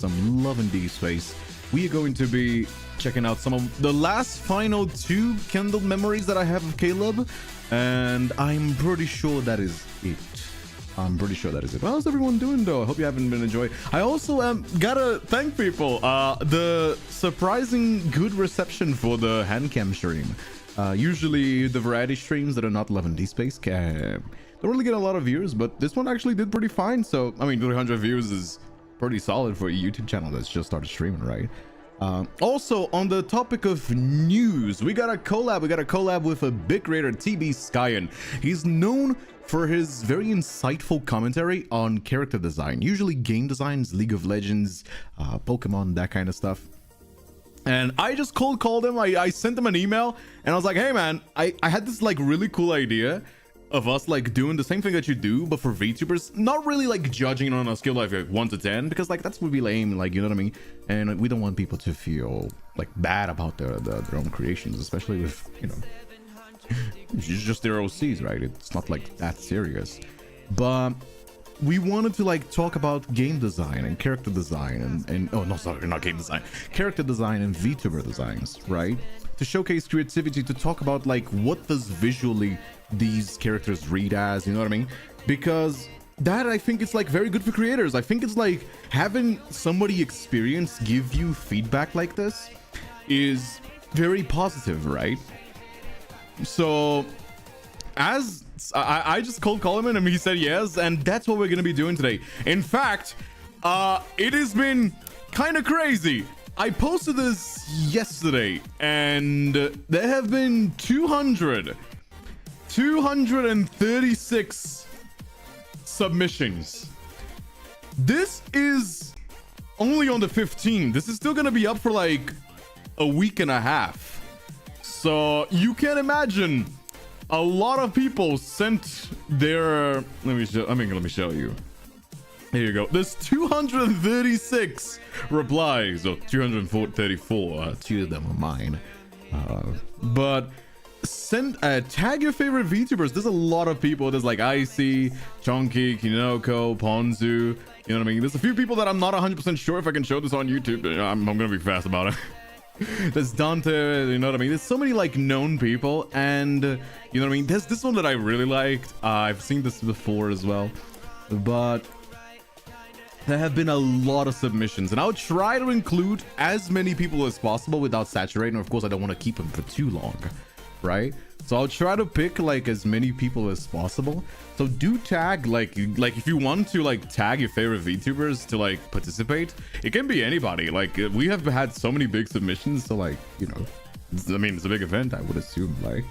some love in Deepspace. We are going to be checking out some of the last final 2 Kindle memories that I have of Caleb, and I'm pretty sure that is it. How's everyone doing though? I hope you haven't been enjoying. I also gotta thank people. The surprising good reception for the handcam stream. Usually the variety streams that are not Love and Deepspace don't really get a lot of views, but this one actually did pretty fine. So I mean, 300 views is pretty solid for a YouTube channel that's just started streaming, right? Also, on the topic of news, we got a collab with a big creator, TB Skyen. He's known for his very insightful commentary on character design, usually game designs, League of Legends, Pokemon, that kind of stuff. And I just called him. I sent him an email and I was like, hey man, I had this like really cool idea of us like doing the same thing that you do, but for VTubers, not really like judging on a scale like 1 to 10, because like that's would be lame, like, you know what I mean? And we don't want people to feel like bad about their own creations, especially with, you know, it's just their OCs, right? It's not like that serious. But we wanted to like talk about game design and character design and oh no, sorry, not game design, character design and VTuber designs, right? To showcase creativity, to talk about like what does visually these characters read as, you know what I mean? Because that, I think it's like very good for creators. I think it's like having somebody experience give you feedback like this is very positive, right? So as I just called him and he said yes, and that's what we're gonna be doing today. In fact, it has been kind of crazy. I posted this yesterday and there have been 236 submissions. This is only on the 15th. This is still gonna be up for like a week and a half. So you can imagine a lot of people sent their, let me show you. Here you go. There's 236 replies, or 234. 2 of them are mine. But tag your favorite VTubers. There's a lot of people. There's like Icy, Chonky, Kinoko, Ponzu. You know what I mean? There's a few people that I'm not 100% sure if I can show this on YouTube. I'm gonna be fast about it. There's Dante, you know what I mean? There's so many like known people, and you know what I mean? There's this one that I really liked. I've seen this before as well, but there have been a lot of submissions, and I'll try to include as many people as possible without saturating. Of course, I don't want to keep them for too long, right? So I'll try to pick like as many people as possible. So do tag like if you want to like tag your favorite VTubers to like participate. It can be anybody. Like we have had so many big submissions, so like, you know, I mean, it's a big event, I would assume, like.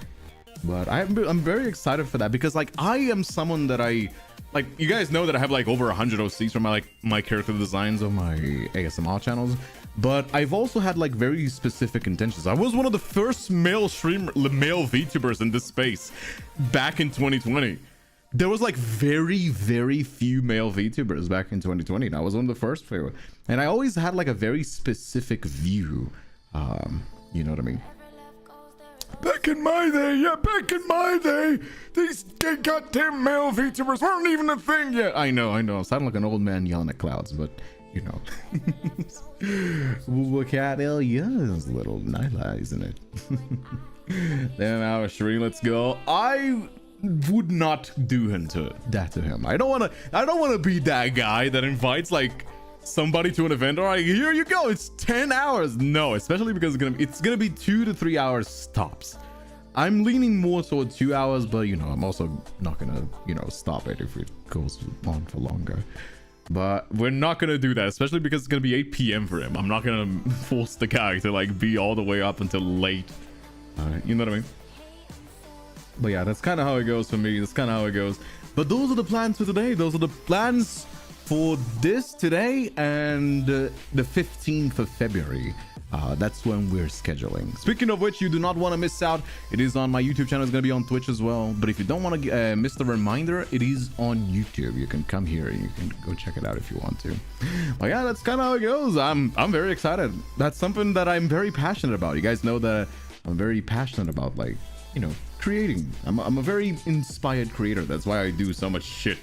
But I'm very excited for that, because like I am someone that I like, you guys know that I have like over 100 OCs from my character designs on my ASMR channels, but I've also had like very specific intentions. I was one of the first male VTubers in this space back in 2020. There was like very few male VTubers back in 2020, and I was one of the first few, and I always had like a very specific view. You know what I mean? Back in my day, these goddamn male VTubers weren't even a thing yet. I know. I sound like an old man yelling at clouds, but you know. Look at Ilya's little Nyla, isn't it? Then our stream, let's go. I would not do that to him. I don't want to be that guy that invites like somebody to an event. All right, here you go, it's 10 hours. No, especially because it's gonna be 2 to 3 hours tops. I'm leaning more toward 2 hours, but you know, I'm also not gonna, you know, stop it if it goes on for longer. But we're not gonna do that, especially because it's gonna be 8 p.m. for him. I'm not gonna force the guy to like be all the way up until late. You know what I mean? But yeah, that's kind of how it goes for me. That's kind of how it goes. But those are the plans for today. Those are the plans for this today and the 15th of February. That's when we're scheduling. Speaking of which, you do not want to miss out. It is on my YouTube channel. It's going to be on Twitch as well. But if you don't want to miss the reminder, it is on YouTube. You can come here and you can go check it out if you want to. But yeah, that's kind of how it goes. I'm very excited. That's something that I'm very passionate about. You guys know that I'm very passionate about, like, you know, creating. I'm a very inspired creator. That's why I do so much shit.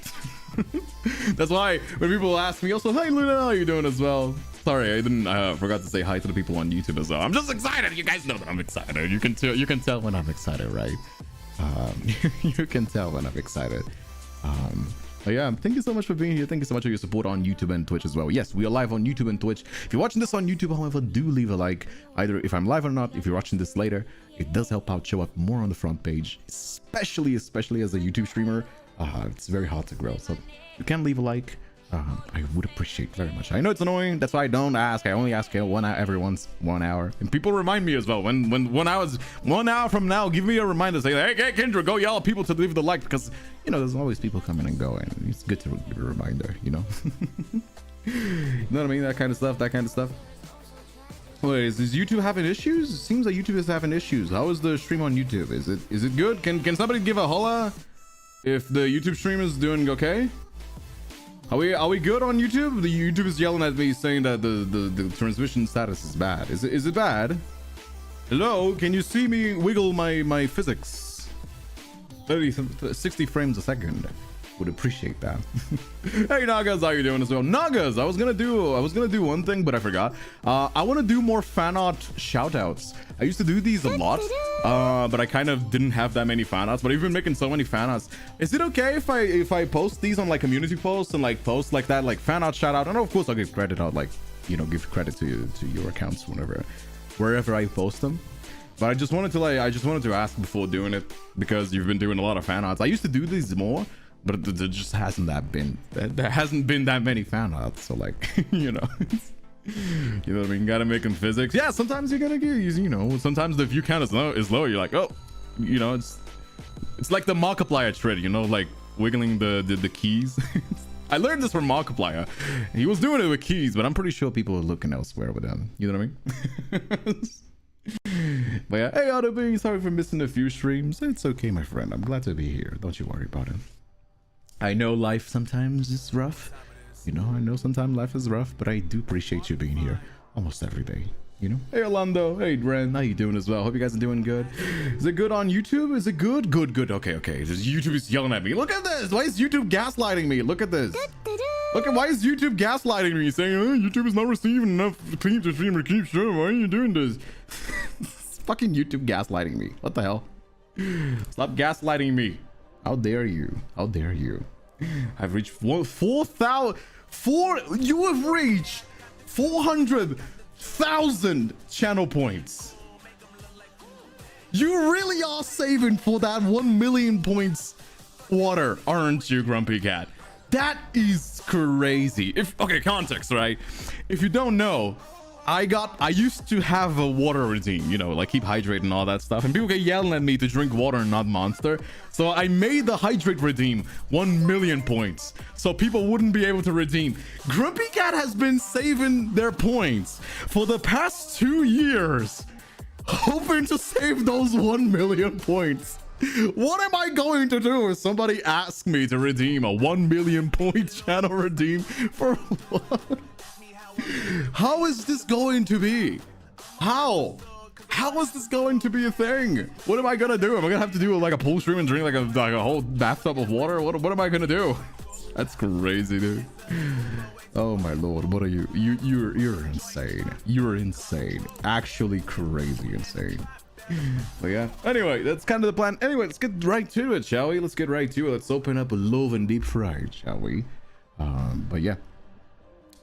That's why when people ask me also, hi Lunar, how are you doing as well? Sorry, I didn't forgot to say hi to the people on YouTube as well. I'm just excited. You guys know that I'm excited. You can tell when I'm excited, right? You can tell when I'm excited. But yeah, thank you so much for being here. Thank you so much for your support on YouTube and Twitch as well. Yes, we are live on YouTube and Twitch. If you're watching this on YouTube, however, do leave a like. Either if I'm live or not, if you're watching this later, it does help out show up more on the front page, especially as a YouTube streamer. It's very hard to grow, so you can leave a like. I would appreciate very much. I know it's annoying, that's why I don't ask. I only ask every 1 hour, and people remind me as well when 1 hour from now, give me a reminder, say, hey Kendra, go yell at people to leave the like, because you know there's always people coming and going. It's good to give a reminder, you know. You know what I mean? That kind of stuff. Wait, is YouTube having issues? It seems like YouTube is having issues. How is the stream on YouTube? Is it good? Can somebody give a holla if the YouTube stream is doing okay? Are we good on YouTube? The YouTube is yelling at me saying that the transmission status is bad. Is it bad? Hello, can you see me wiggle my physics? 60 frames a second. Would appreciate that. Hey Nagas, how you doing as well? Nagas, I was gonna do one thing, but I forgot. I want to do more fan art shout outs. I used to do these a lot, but I kind of didn't have that many fan arts, but I've been making so many fan arts. Is it okay if I post these on like community posts and like post like that, like fan art shout out? And of course I'll give credit out, like, you know, give credit to your accounts wherever I post them. But I just wanted to ask before doing it, because you've been doing a lot of fan arts. I used to do these more, but there just hasn't been that many fan arts. So like, you know, you know what I mean? Gotta make them physics. Yeah, sometimes you gotta use, you know, sometimes the view count is low. You're like, oh, you know, it's like the Markiplier trick, you know, like wiggling the keys. I learned this from Markiplier. He was doing it with keys, but I'm pretty sure people are looking elsewhere with them. You know what I mean? But yeah, hey Autobee, sorry for missing a few streams. It's okay, my friend. I'm glad to be here. Don't you worry about it. I know life sometimes is rough. You know, I know sometimes life is rough, but I do appreciate you being here almost every day. You know? Hey Orlando, hey Dren, how you doing as well? Hope you guys are doing good. Is it good on YouTube? Is it good? Good. Okay. YouTube is yelling at me. Look at this. Why is YouTube gaslighting me? Look at this. Why is YouTube gaslighting me, saying, oh, YouTube is not receiving enough claims to stream or keep showing. Why are you doing this? It's fucking YouTube gaslighting me. What the hell? Stop gaslighting me. How dare you? How dare you? I've reached 4,000. You have reached 400,000 channel points. You really are saving for that 1 million points water, aren't you, Grumpy Cat? That is crazy. Okay, context, right? If you don't know, I used to have a water routine, you know, like keep hydrated and all that stuff, and people get yelling at me to drink water and not Monster. So I made the hydrate redeem 1 million points so people wouldn't be able to redeem. Grumpy Cat has been saving their points for the past 2 years, hoping to save those 1 million points. What am I going to do if somebody asks me to redeem a 1 million point channel redeem for what? How is this going to be? How is this going to be a thing? What am I gonna do? Am I gonna have to do like a pool stream and drink like a whole bathtub of water? What am I gonna do? That's crazy, dude. Oh my lord, what are you? You're insane. You're insane. Actually crazy insane. But yeah, anyway, that's kind of the plan. Anyway, let's get right to it, shall we? Let's get right to it. Let's open up a Love and Deep Fried, shall we? But yeah,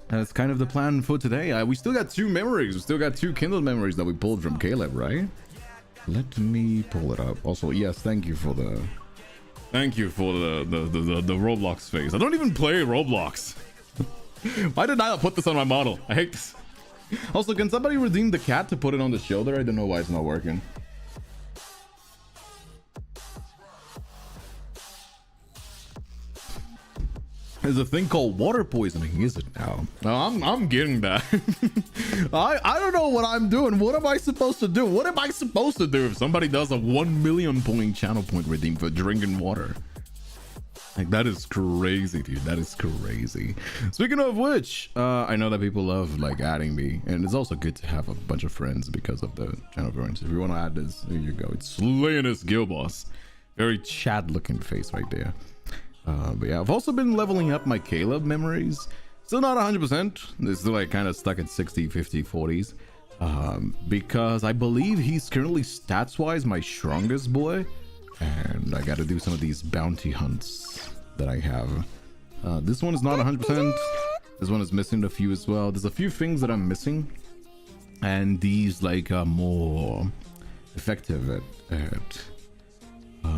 that's kind of the plan for today. We still got 2 memories. We still got 2 kindled memories that we pulled from Caleb, right? Let me pull it up. Also, yes, thank you for the Roblox face. I don't even play Roblox. Why did I put this on my model? I hate this. Also, can somebody redeem the cat to put it on the shoulder? I don't know why it's not working. There's a thing called water poisoning, is it now? No, I'm getting that. I don't know what I'm doing. What am I supposed to do? What am I supposed to do if somebody does a 1 million point channel point redeem for drinking water? Like, that is crazy, dude. That is crazy. Speaking of which, I know that people love like adding me, and it's also good to have a bunch of friends because of the channel friends. If you want to add this, there you go. It's Leonis Gilboss. Very Chad looking face right there. But yeah, I've also been leveling up my Caleb memories. Still not 100%. It's still like kind of stuck at 60, 50, 40s. Because I believe he's currently stats-wise my strongest boy. And I got to do some of these bounty hunts that I have. This one is not 100%. This one is missing a few as well. There's a few things that I'm missing. And these like are more effective at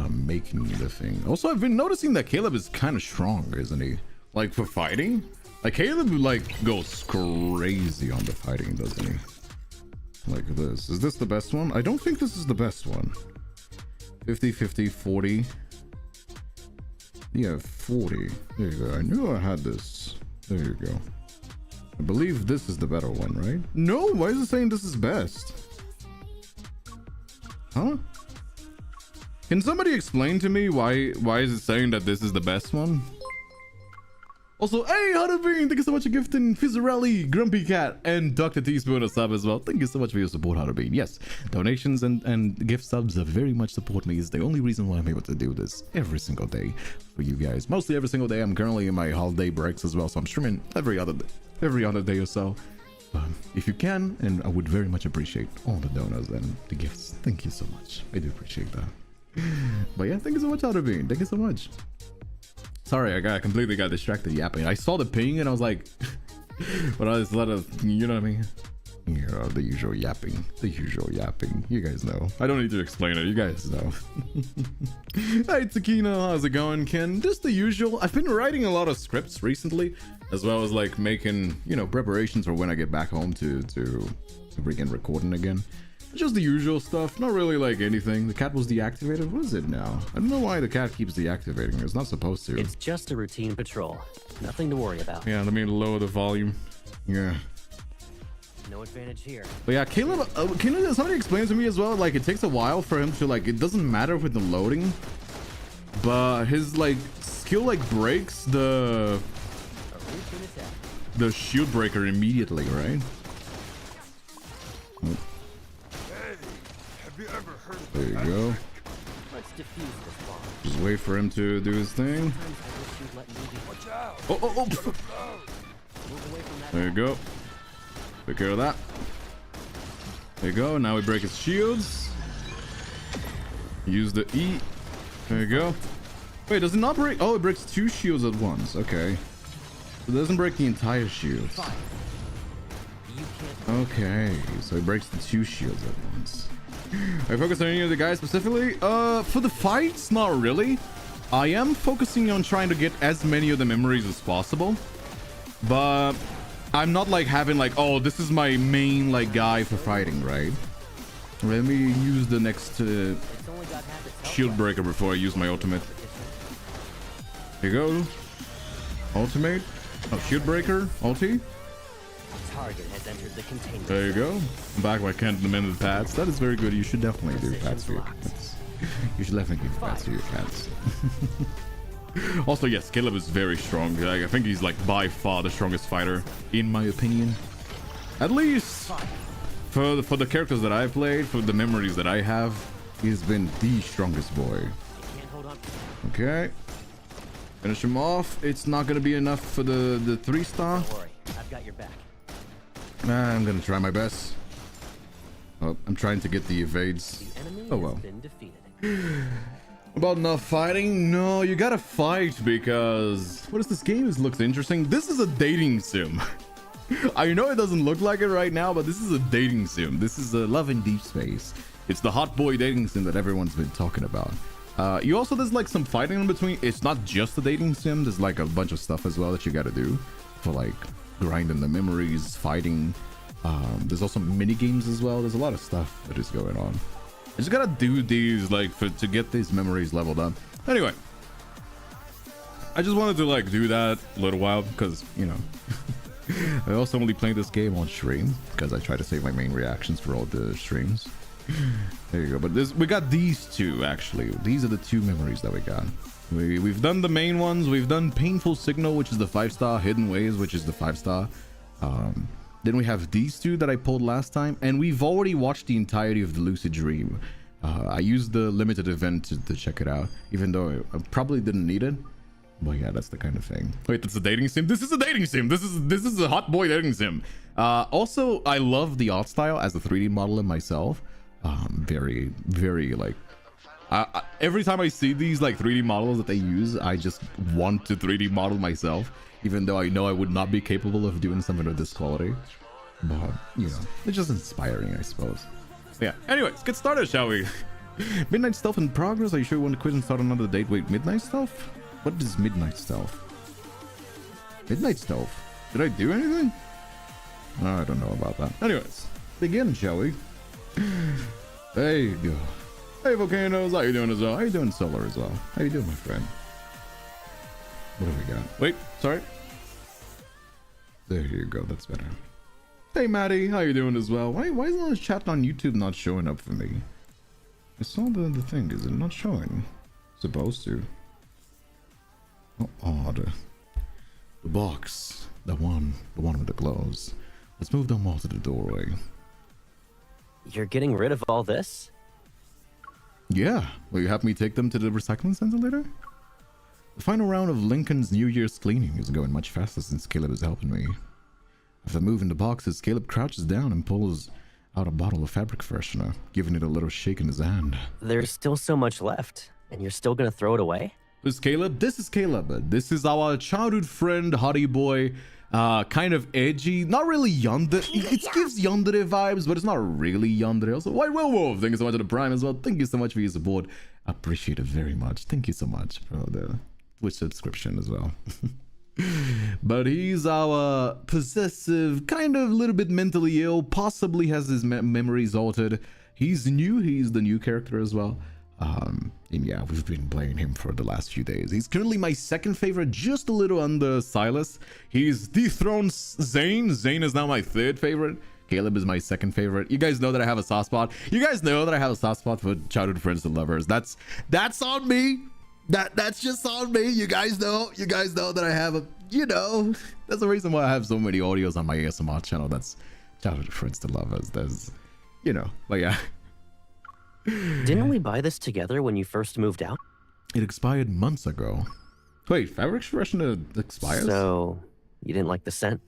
making the thing. Also, I've been noticing that Caleb is kind of strong, isn't he? Like for fighting? Like Caleb like goes crazy on the fighting, doesn't he? Like this. Is this the best one? I don't think this is the best one. 50, 50, 40. Yeah, 40. There you go. I knew I had this. There you go. I believe this is the better one, right? No, why is it saying this is best? Huh? Can somebody explain to me why is it saying that this is the best one? Also, hey, Hudderbeen, thank you so much for gifting Fizzarelli, Grumpy Cat, and Dr. Teaspoon a sub as well. Thank you so much for your support, Hudderbeen. Yes, donations and gift subs very much support me. It's the only reason why I'm able to do this every single day for you guys. Mostly every single day. I'm currently in my holiday breaks as well, so I'm streaming every other day or so. If you can, and I would very much appreciate all the donors and the gifts. Thank you so much. I do appreciate that. But yeah, thank you so much, Hudderbeen. Thank you so much. Sorry, I completely got distracted yapping. I saw the ping and I was like, but I just let it, you know what I mean? You know, the usual yapping. The usual yapping. You guys know. I don't need to explain it. You guys know. Hey, Takina, how's it going, Ken? Just the usual. I've been writing a lot of scripts recently, as well as like making, you know, preparations for when I get back home to begin recording again. Just the usual stuff, not really like anything. The cat was deactivated. What is it now? I don't know why the cat keeps deactivating. It's not supposed to. It's just a routine patrol. Nothing to worry about. Yeah, let me lower the volume. Yeah. No advantage here. But yeah, Caleb, can somebody explain to me as well? Like, it takes a while for him to like. It doesn't matter with the loading, but his like skill like breaks the shield breaker immediately, right? Oh. There you go. Let's defuse this bomb. Just wait for him to do his thing. Oh. There you go. Take care of that. There you go. Now we break his shields. Use the E. There you go. Wait, does it not break? Oh, it breaks 2 shields at once. Okay. So it doesn't break the entire shield. Okay. So it breaks the 2 shields at once. I focus on any of the guys specifically? For the fights, not really. I am focusing on trying to get as many of the memories as possible. But I'm not like having like, oh, this is my main like guy for fighting, right? Let me use the next shield breaker before I use my ultimate. Here you go. Ultimate. Oh, shield breaker. Ulti. Target has entered the containment. There you go. I'm back by Kent and amended pads. That is very good. You should definitely do pads for your cats. You should definitely give pads for your cats. Also, yes, Caleb is very strong. I think he's like by far the strongest fighter, in my opinion. At least for the characters that I've played, for the memories that I have, he's been the strongest boy. Okay. Finish him off. It's not going to be enough for the 3-star. Don't worry, I've got your back. I'm gonna try my best. Oh, I'm trying to get the evades. Oh well. About enough fighting? No, you gotta fight because what is this game? This looks interesting. This is a dating sim. I know it doesn't look like it right now, but this is a dating sim. This is a Love in Deepspace. It's the hot boy dating sim that everyone's been talking about. There's like some fighting in between. It's not just a dating sim. There's like a bunch of stuff as well that you gotta do for like grinding the memories, fighting. There's also mini games as well. There's a lot of stuff that is going on. I just gotta do these like to get these memories leveled up. Anyway, I just wanted to like do that a little while because, you know, I also only play this game on stream because I try to save my main reactions for all the streams. There you go. But we got these two actually. These are the 2 memories that we got. We've done the main ones. We've done Painful Signal, which is the 5-star, Hidden Ways, which is the 5-star. Then we have these 2 that I pulled last time, and we've already watched the entirety of the Lucid Dream. I used the limited event to check it out, even though I probably didn't need it. But yeah, that's the kind of thing. Wait, that's a dating sim? This is a dating sim. This is a hot boy dating sim. Also, I love the art style as a 3D modeler myself. Very, very like, every time I see these like 3D models that they use, I just want to 3D model myself, even though I know I would not be capable of doing something of this quality. But, you know, it's just inspiring, I suppose. Yeah, anyways, let's get started, shall we? Midnight Stealth in progress. Are you sure you want to quit and start another date? Wait, Midnight Stealth? What is Midnight Stealth? Midnight Stealth? Did I do anything? I don't know about that. Anyways, begin, shall we? Hey, Volcanoes, how you doing as well? How you doing, Solar, as well? How you doing, my friend? What do we got? Wait, sorry. There you go, that's better. Hey, Maddie, how you doing as well? Why is all this chat on YouTube not showing up for me? I saw the thing, is it not showing? Supposed to. How odd. The box. The one with the glows. Let's move them all to the doorway. You're getting rid of all this? Yeah. Will you have me take them to the recycling center later? The final round of Lincoln's New Year's cleaning is going much faster since Caleb is helping me. After moving the boxes, Caleb crouches down and pulls out a bottle of fabric freshener, giving it a little shake in his hand. There's still so much left, and you're still gonna throw it away? This is Caleb. This is Caleb. This is our childhood friend, hottie boy. Kind of edgy, not really yandere. It gives yandere vibes, but it's not really yandere. Also, White Werewolf, thank you so much for the Prime as well. Thank you so much for your support. I appreciate it very much. Thank you so much for the Twitch subscription as well. But he's our possessive, kind of a little bit mentally ill, possibly has his memories altered. He's new. He's the new character as well. And yeah, we've been playing him for the last few days. He's currently my second favorite, just a little under Silus. He's dethroned Zane. Zane is now my third favorite. Caleb is my second favorite. You guys know that I have a soft spot. You guys know that I have a soft spot for childhood friends and lovers. That's on me. That's just on me. You guys know that I have a, you know, that's the reason why I have so many audios on my ASMR channel. That's childhood friends to lovers. There's, you know, but yeah. Didn't we buy this together when you first moved out? It expired months ago. Wait, fabric freshener expires? So, you didn't like the scent?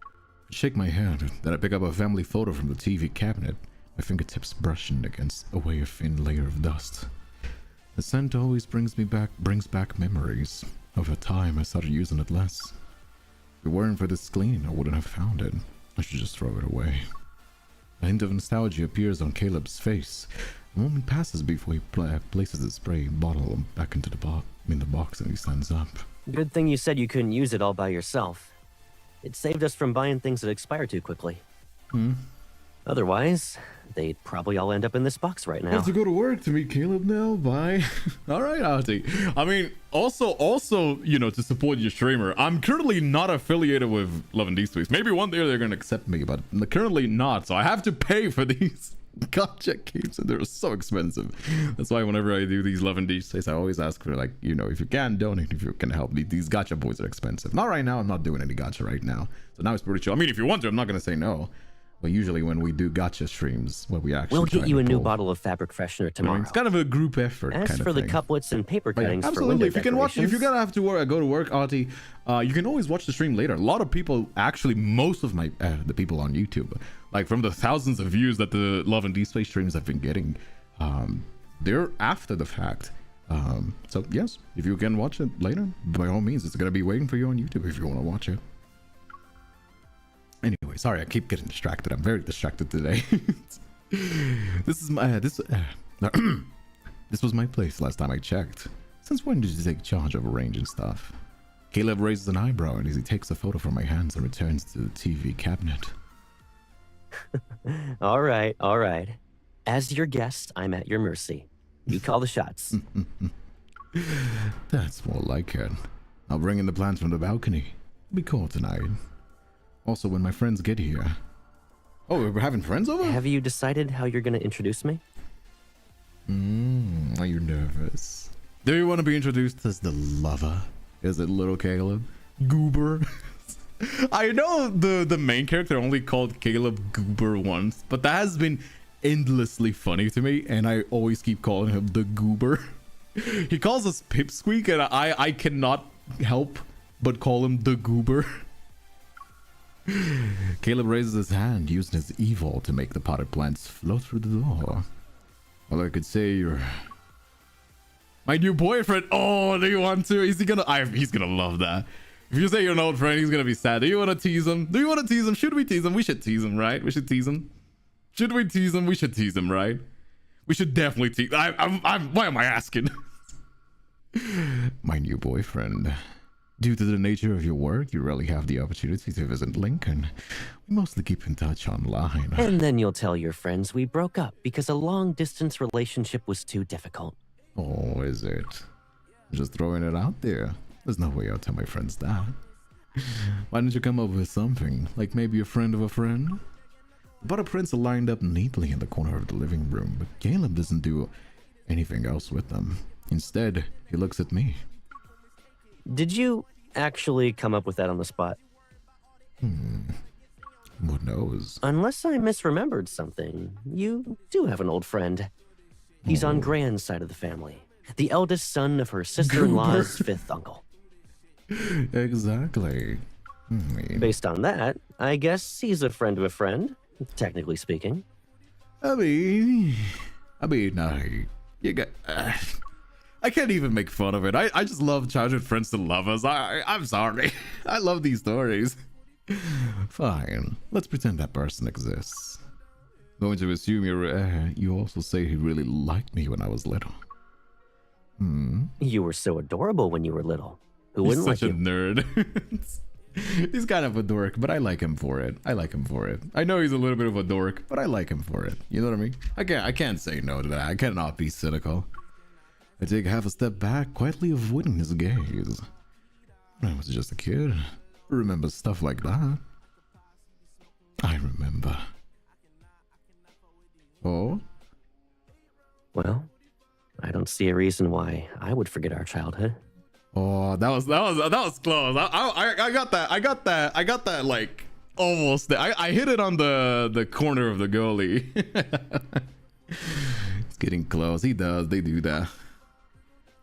I shake my head. Then I pick up a family photo from the TV cabinet, my fingertips brushing against a thin layer of dust. The scent always brings back memories. Over time, I started using it less. If it weren't for this cleaning, I wouldn't have found it. I should just throw it away. A hint of nostalgia appears on Caleb's face. A moment passes before he places the spray bottle back into the box and he stands up. Good thing you said you couldn't use it all by yourself. It saved us from buying things that expire too quickly. Otherwise, they'd probably all end up in this box right I now. have to go to work to meet Caleb now. Bye. All right, Auntie. I mean, also, you know, to support your streamer, I'm currently not affiliated with Love and Deepspace. Maybe one day they're gonna accept me, but currently not. So I have to pay for these gotcha games, and they're so expensive. That's why whenever I do these Love and Deepspace, I always ask for, like, you know, if you can donate, if you can help me. These gotcha boys are expensive. Not right now. I'm not doing any gotcha right now. So now it's pretty chill. I mean, if you want to, I'm not gonna say no. But usually when we do gotcha streams, what we actually We'll get you a new bottle of fabric freshener tomorrow. I mean, it's kind of a group effort. As kind for of the thing. couplets and paper cuttings for Absolutely. window If you can watch, if you're gonna have to go to work, Auntie, you can always watch the stream later. A lot of people, actually, most of my the people on YouTube, like from the thousands of views that the Love and Deepspace streams have been getting, they're after the fact. So yes, if you can watch it later, by all means, it's gonna be waiting for you on YouTube if you want to watch it. Anyway, sorry, I keep getting distracted. I'm very distracted today. This is my this was my place last time I checked. Since when did you take charge of arranging stuff? Caleb raises an eyebrow as he takes a photo from my hands and returns to the TV cabinet. All right. As your guest, I'm at your mercy. You call the shots. That's more like it. I'll bring in the plants from the balcony. It'll be cool tonight. Also, when my friends get here. Oh, we're having friends over? Have you decided how you're going to introduce me? Are you nervous? Do you want to be introduced as the lover? Is it little Caleb? Goober? I know the main character only called Caleb Goober once, but that has been endlessly funny to me, and I always keep calling him the Goober. He calls us Pipsqueak, and I cannot help but call him the Goober. Caleb raises his hand, using his evil to make the potted plants float through the door. Well, I could say you're my new boyfriend. Oh, do you want to? Is he gonna? He's gonna love that. If you say you're an old friend, he's gonna be sad. Do you want to tease him? Do you want to tease him? Should we tease him? We should tease him, right? We should tease him. Should we tease him? We should tease him, right? We should definitely tease. Why am I asking? My new boyfriend. Due to the nature of your work, you rarely have the opportunity to visit Lincoln. We mostly keep in touch online. And then you'll tell your friends we broke up because a long-distance relationship was too difficult. Oh, is it? Just throwing it out there. There's no way I'll tell my friends that. Why don't you come up with something? Like maybe a friend of a friend? The butter prints are lined up neatly in the corner of the living room, but Caleb doesn't do anything else with them. Instead, he looks at me. Did you actually come up with that on the spot? Who knows? Unless I misremembered something, you do have an old friend. He's on Gran's side of the family, the eldest son of her sister-in-law's fifth uncle. Exactly. Based on that, I guess he's a friend of a friend, technically speaking. I mean, you got. I can't even make fun of it. I just love childhood friends to love us. I'm sorry. I love these stories. Fine. Let's pretend that person exists. Going to assume you also say he really liked me when I was little. You were so adorable when you were little. Who wouldn't like you? He's such a nerd. He's kind of a dork, but I like him for it. I know he's a little bit of a dork, but I like him for it. You know what I mean? I can't say no to that. I cannot be cynical. I take half a step back, quietly avoiding his gaze. When I was just a kid, I remember stuff like that. I remember. Oh? Well, I don't see a reason why I would forget our childhood. Oh, that was close. I got that like almost. I hit it on the corner of the goalie. It's getting close. They do that.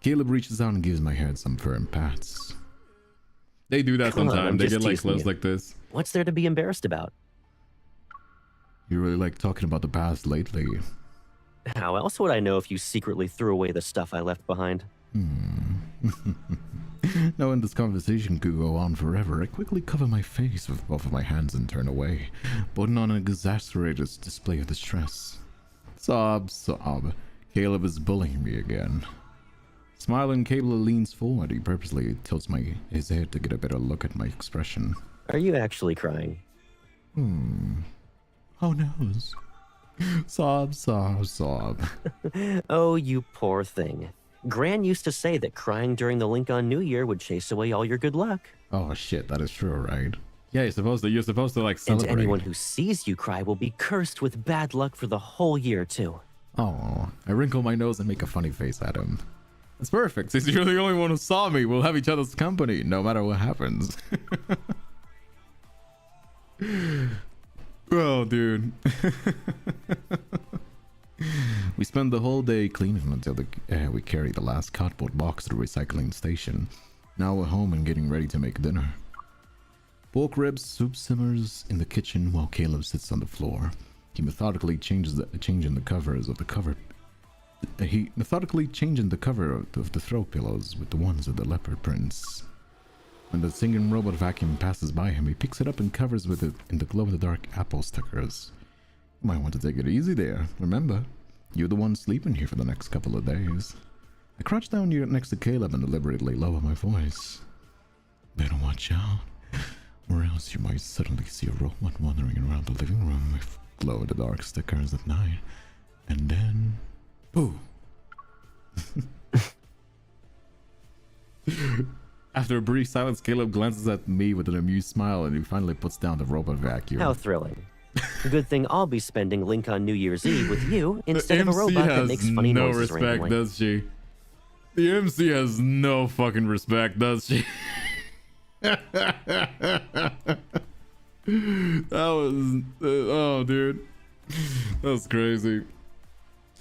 Caleb reaches out and gives my head some firm pats. They do that sometimes. They get like close like this. What's there to be embarrassed about? You really like talking about the past lately. How else would I know if you secretly threw away the stuff I left behind? Knowing this conversation could go on forever, I quickly cover my face with both of my hands and turn away, putting on an exasperated display of distress. Sob. Caleb is bullying me again. Smiling, Caleb leans forward. He purposely tilts his head to get a better look at my expression. Are you actually crying? Who knows? Sob. Oh, you poor thing. Gran used to say that crying during the Lincoln New Year would chase away all your good luck. Oh shit, that is true, right? Yeah, you're supposed to like celebrate. And anyone who sees you cry will be cursed with bad luck for the whole year too. Oh, I wrinkle my nose and make a funny face at him. It's perfect. Since you're the only one who saw me, we'll have each other's company, no matter what happens. Oh, dude. We spend the whole day cleaning until we carry the last cardboard box to the recycling station. Now we're home and getting ready to make dinner. Pork ribs soup simmers in the kitchen while Caleb sits on the floor. He methodically changing the covers of the cover. He methodically changing the cover of the throw pillows with the ones of the leopard prints. When the singing robot vacuum passes by him, he picks it up and covers with it in the glow-in-the-dark apple stickers. You might want to take it easy there. Remember, you're the one sleeping here for the next couple of days. I crouch down here next to Caleb and deliberately lower my voice. Better watch out, or else you might suddenly see a robot wandering around the living room with glow-in-the-dark stickers at night. And then... boo! After a brief silence, Caleb glances at me with an amused smile and he finally puts down the robot vacuum. How thrilling. Good thing I'll be spending Lincoln New Year's Eve with you instead of a robot that makes funny noises randomly. Does she? The MC has no fucking respect, does she? That was... oh, dude. That was crazy.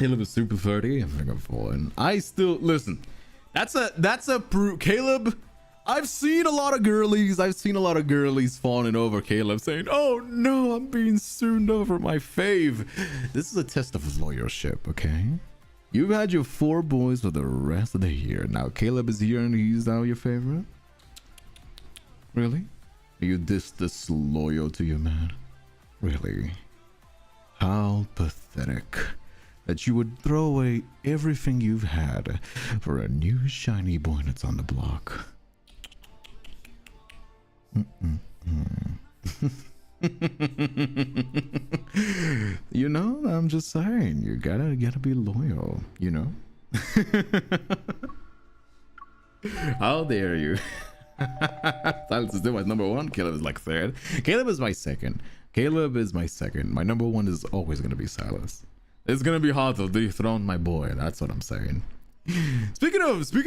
Caleb is super flirty. I think I'm falling. I still listen. That's a proof. Caleb, I've seen a lot of girlies. I've seen a lot of girlies fawning over Caleb, saying, "Oh no, I'm being swooned over my fave." This is a test of lawyership, okay? You've had your 4 boys for the rest of the year. Now Caleb is here and he's now your favorite. Really? Are you this disloyal to your man? Really? How pathetic that you would throw away everything you've had for a new shiny boy that's on the block. You know, I'm just saying, you gotta be loyal, you know? How dare you? Silus is still my number 1. Caleb is like 3rd. Caleb is my 2nd. Caleb is my 2nd. My number 1 is always gonna be Silus. It's gonna be hard to dethrone my boy. That's what I'm saying. Speaking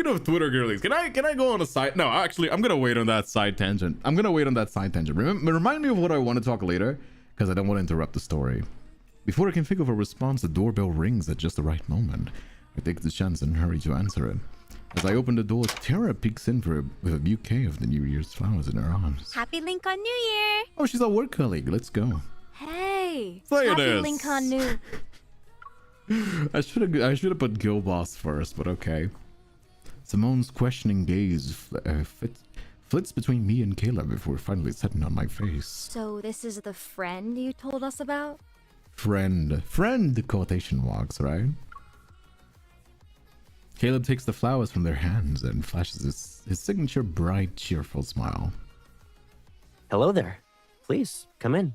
of Twitter girlies, can I go on a side? No, actually, I'm gonna wait on that side tangent. Remind me of what I want to talk later, because I don't want to interrupt the story. Before I can think of a response, the doorbell rings at just the right moment. I take the chance and hurry to answer it. As I open the door, Tara peeks in with a bouquet of the New Year's flowers in her arms. Happy Lincoln New Year! Oh, she's our work colleague. Let's go. Hey! Say Happy it is. Lincoln New. I should have put Gil Boss first, but okay. Simone's questioning gaze flits between me and Caleb before finally setting on my face. So this is the friend you told us about? Friend, quotation marks, right? Caleb takes the flowers from their hands and flashes his signature bright, cheerful smile. Hello there. Please, come in.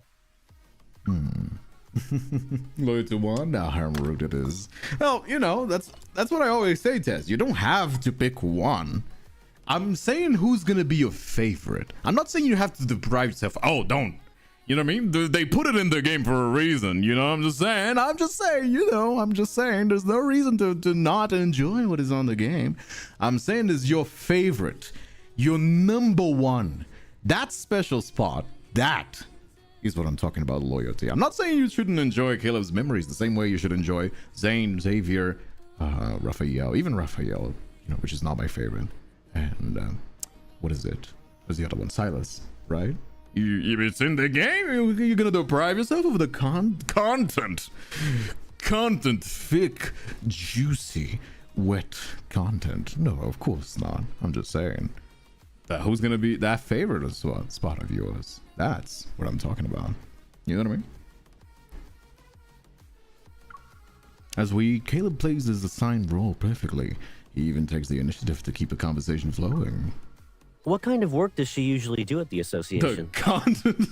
Loyal to one, now how rude it is. Well, you know, that's what I always say, Tess. You don't have to pick one. I'm saying who's gonna be your favorite. I'm not saying you have to deprive yourself. Oh, don't. You know what I mean? They put it in the game for a reason. You know, I'm just saying, there's no reason to not enjoy what is on the game. I'm saying is your favorite, your number 1, that special spot, that is what I'm talking about, loyalty. I'm not saying you shouldn't enjoy Caleb's memories the same way you should enjoy Zane, Xavier, Raphael, even Raphael, you know, which is not my favorite. And what is it? What's the other one? Silus, right? If it's in the game, you're gonna deprive yourself of the content. Thick, juicy, wet content. No, of course not. I'm just saying. Who's gonna be that favorite spot of yours? That's what I'm talking about. You know what I mean? Caleb plays his assigned role perfectly. He even takes the initiative to keep the conversation flowing. What kind of work does she usually do at the association? The content.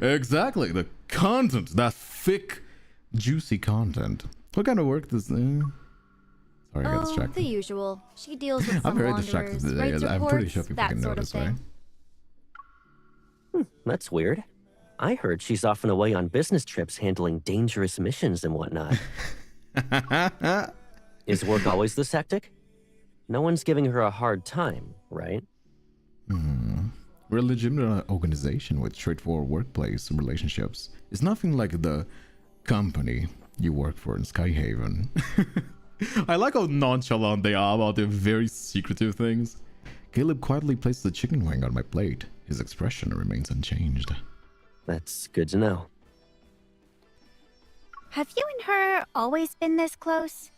Exactly, the content. That thick, juicy content. What kind of work does... Sorry, I got distracted. The usual. She deals with some I'm very wanderers, distracted today. writes I'm pretty sure reports, people can that sort notice, of right? thing. That's weird. I heard she's often away on business trips handling dangerous missions and whatnot. Is work always this hectic? No one's giving her a hard time, right? We're a legitimate organization with straightforward workplace relationships. It's nothing like the company you work for in Skyhaven. I like how nonchalant they are about their very secretive things. Caleb quietly placed the chicken wing on my plate. His expression remains unchanged. That's good to know. Have you and her always been this close?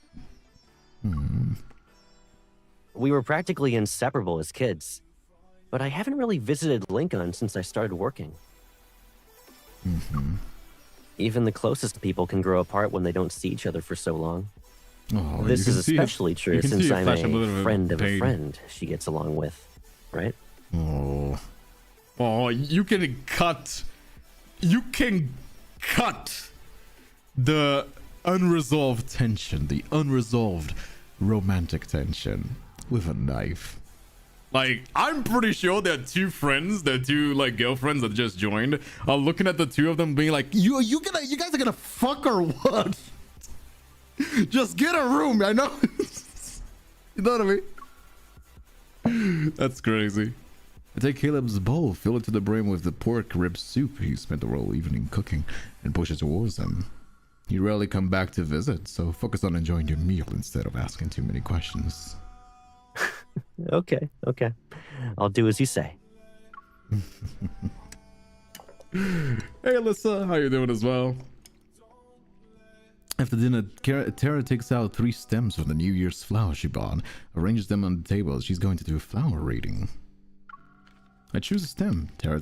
We were practically inseparable as kids, but I haven't really visited Lincoln since I started working. Even the closest people can grow apart when they don't see each other for so long. Oh, This is especially true since I'm a friend of a pain. friend she gets along with, right? Oh, you can cut the unresolved tension, the unresolved romantic tension with a knife. Like, I'm pretty sure there are two like girlfriends that just joined are looking at the two of them being like, you guys are gonna fuck or what? Just get a room, I know. You know what I mean? That's crazy. I take Caleb's bowl, fill it to the brim with the pork rib soup he spent the whole evening cooking, and push it towards him. You rarely come back to visit, so focus on enjoying your meal instead of asking too many questions. Okay. I'll do as you say. Hey, Alyssa, how you doing as well? After dinner, Tara takes out 3 stems from the New Year's flower she bought, arranges them on the table. She's going to do a flower reading. I choose a stem. Tara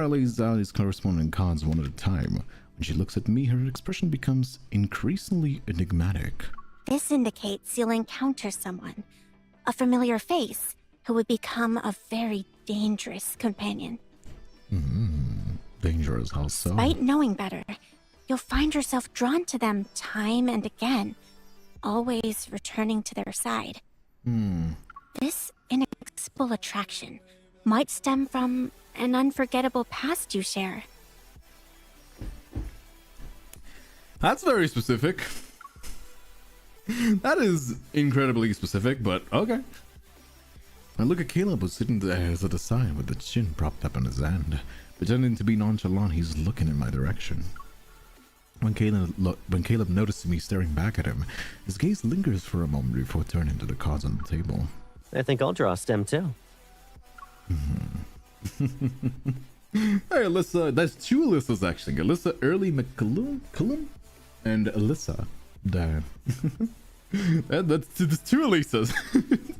lays out his corresponding cards one at a time. When she looks at me, her expression becomes increasingly enigmatic. This indicates you'll encounter someone, a familiar face, who would become a very dangerous companion. Dangerous, how so? Despite knowing better, you'll find yourself drawn to them time and again, always returning to their side. This inexplicable attraction might stem from an unforgettable past you share. That's very specific. That is incredibly specific, but okay. I look at Caleb, who's sitting there to the side with the chin propped up on his hand. Pretending to be nonchalant, he's looking in my direction. When Caleb notices me staring back at him, his gaze lingers for a moment before turning to the cards on the table. I think I'll draw a stem too. Hey, Alyssa. That's 2 Alyssas, actually. Alyssa Early McCullum and Alyssa Diane. That's 2 Alysas.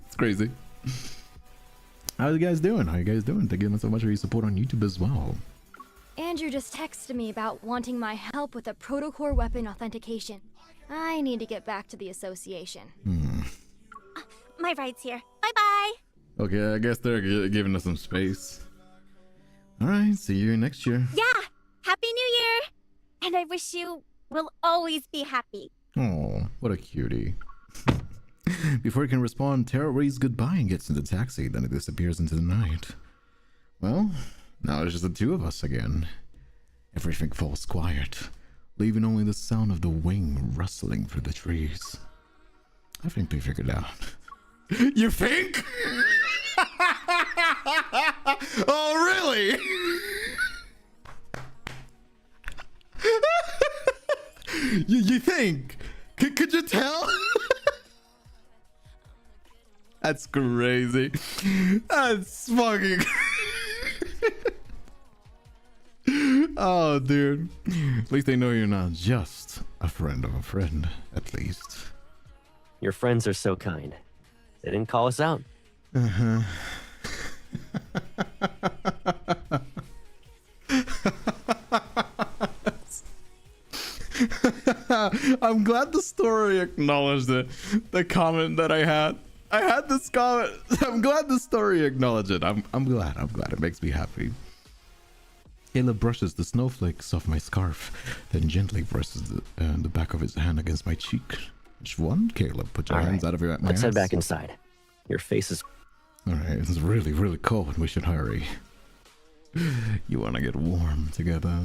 It's crazy. How are you guys doing? Thank you so much for your support on YouTube as well. Andrew just texted me about wanting my help with a protocore weapon authentication. I need to get back to the association. My ride's here. Bye-bye. Okay, I guess they're giving us some space. Alright, see you next year. Yeah, Happy New Year! And I wish you will always be happy. Oh, what a cutie. Before he can respond, Tara waves goodbye and gets into the taxi, then it disappears into the night. Well, now it's just the 2 of us again. Everything falls quiet, leaving only the sound of the wing rustling through the trees. I think we figured out. You think? Oh, really? you think? Could you tell? That's crazy. That's fucking... Oh, dude. At least they know you're not just a friend of a friend, at least. Your friends are so kind. They didn't call us out. I'm glad the story acknowledged the comment that I had. I had this comment. I'm glad the story acknowledged it. I'm glad. It makes me happy. Caleb brushes the snowflakes off my scarf, then gently presses the back of his hand against my cheek. Which one, Caleb? Put your hands out of my Let's head hands. back inside. Your face is... Alright, it's really, really cold. We should hurry. You want to get warm together?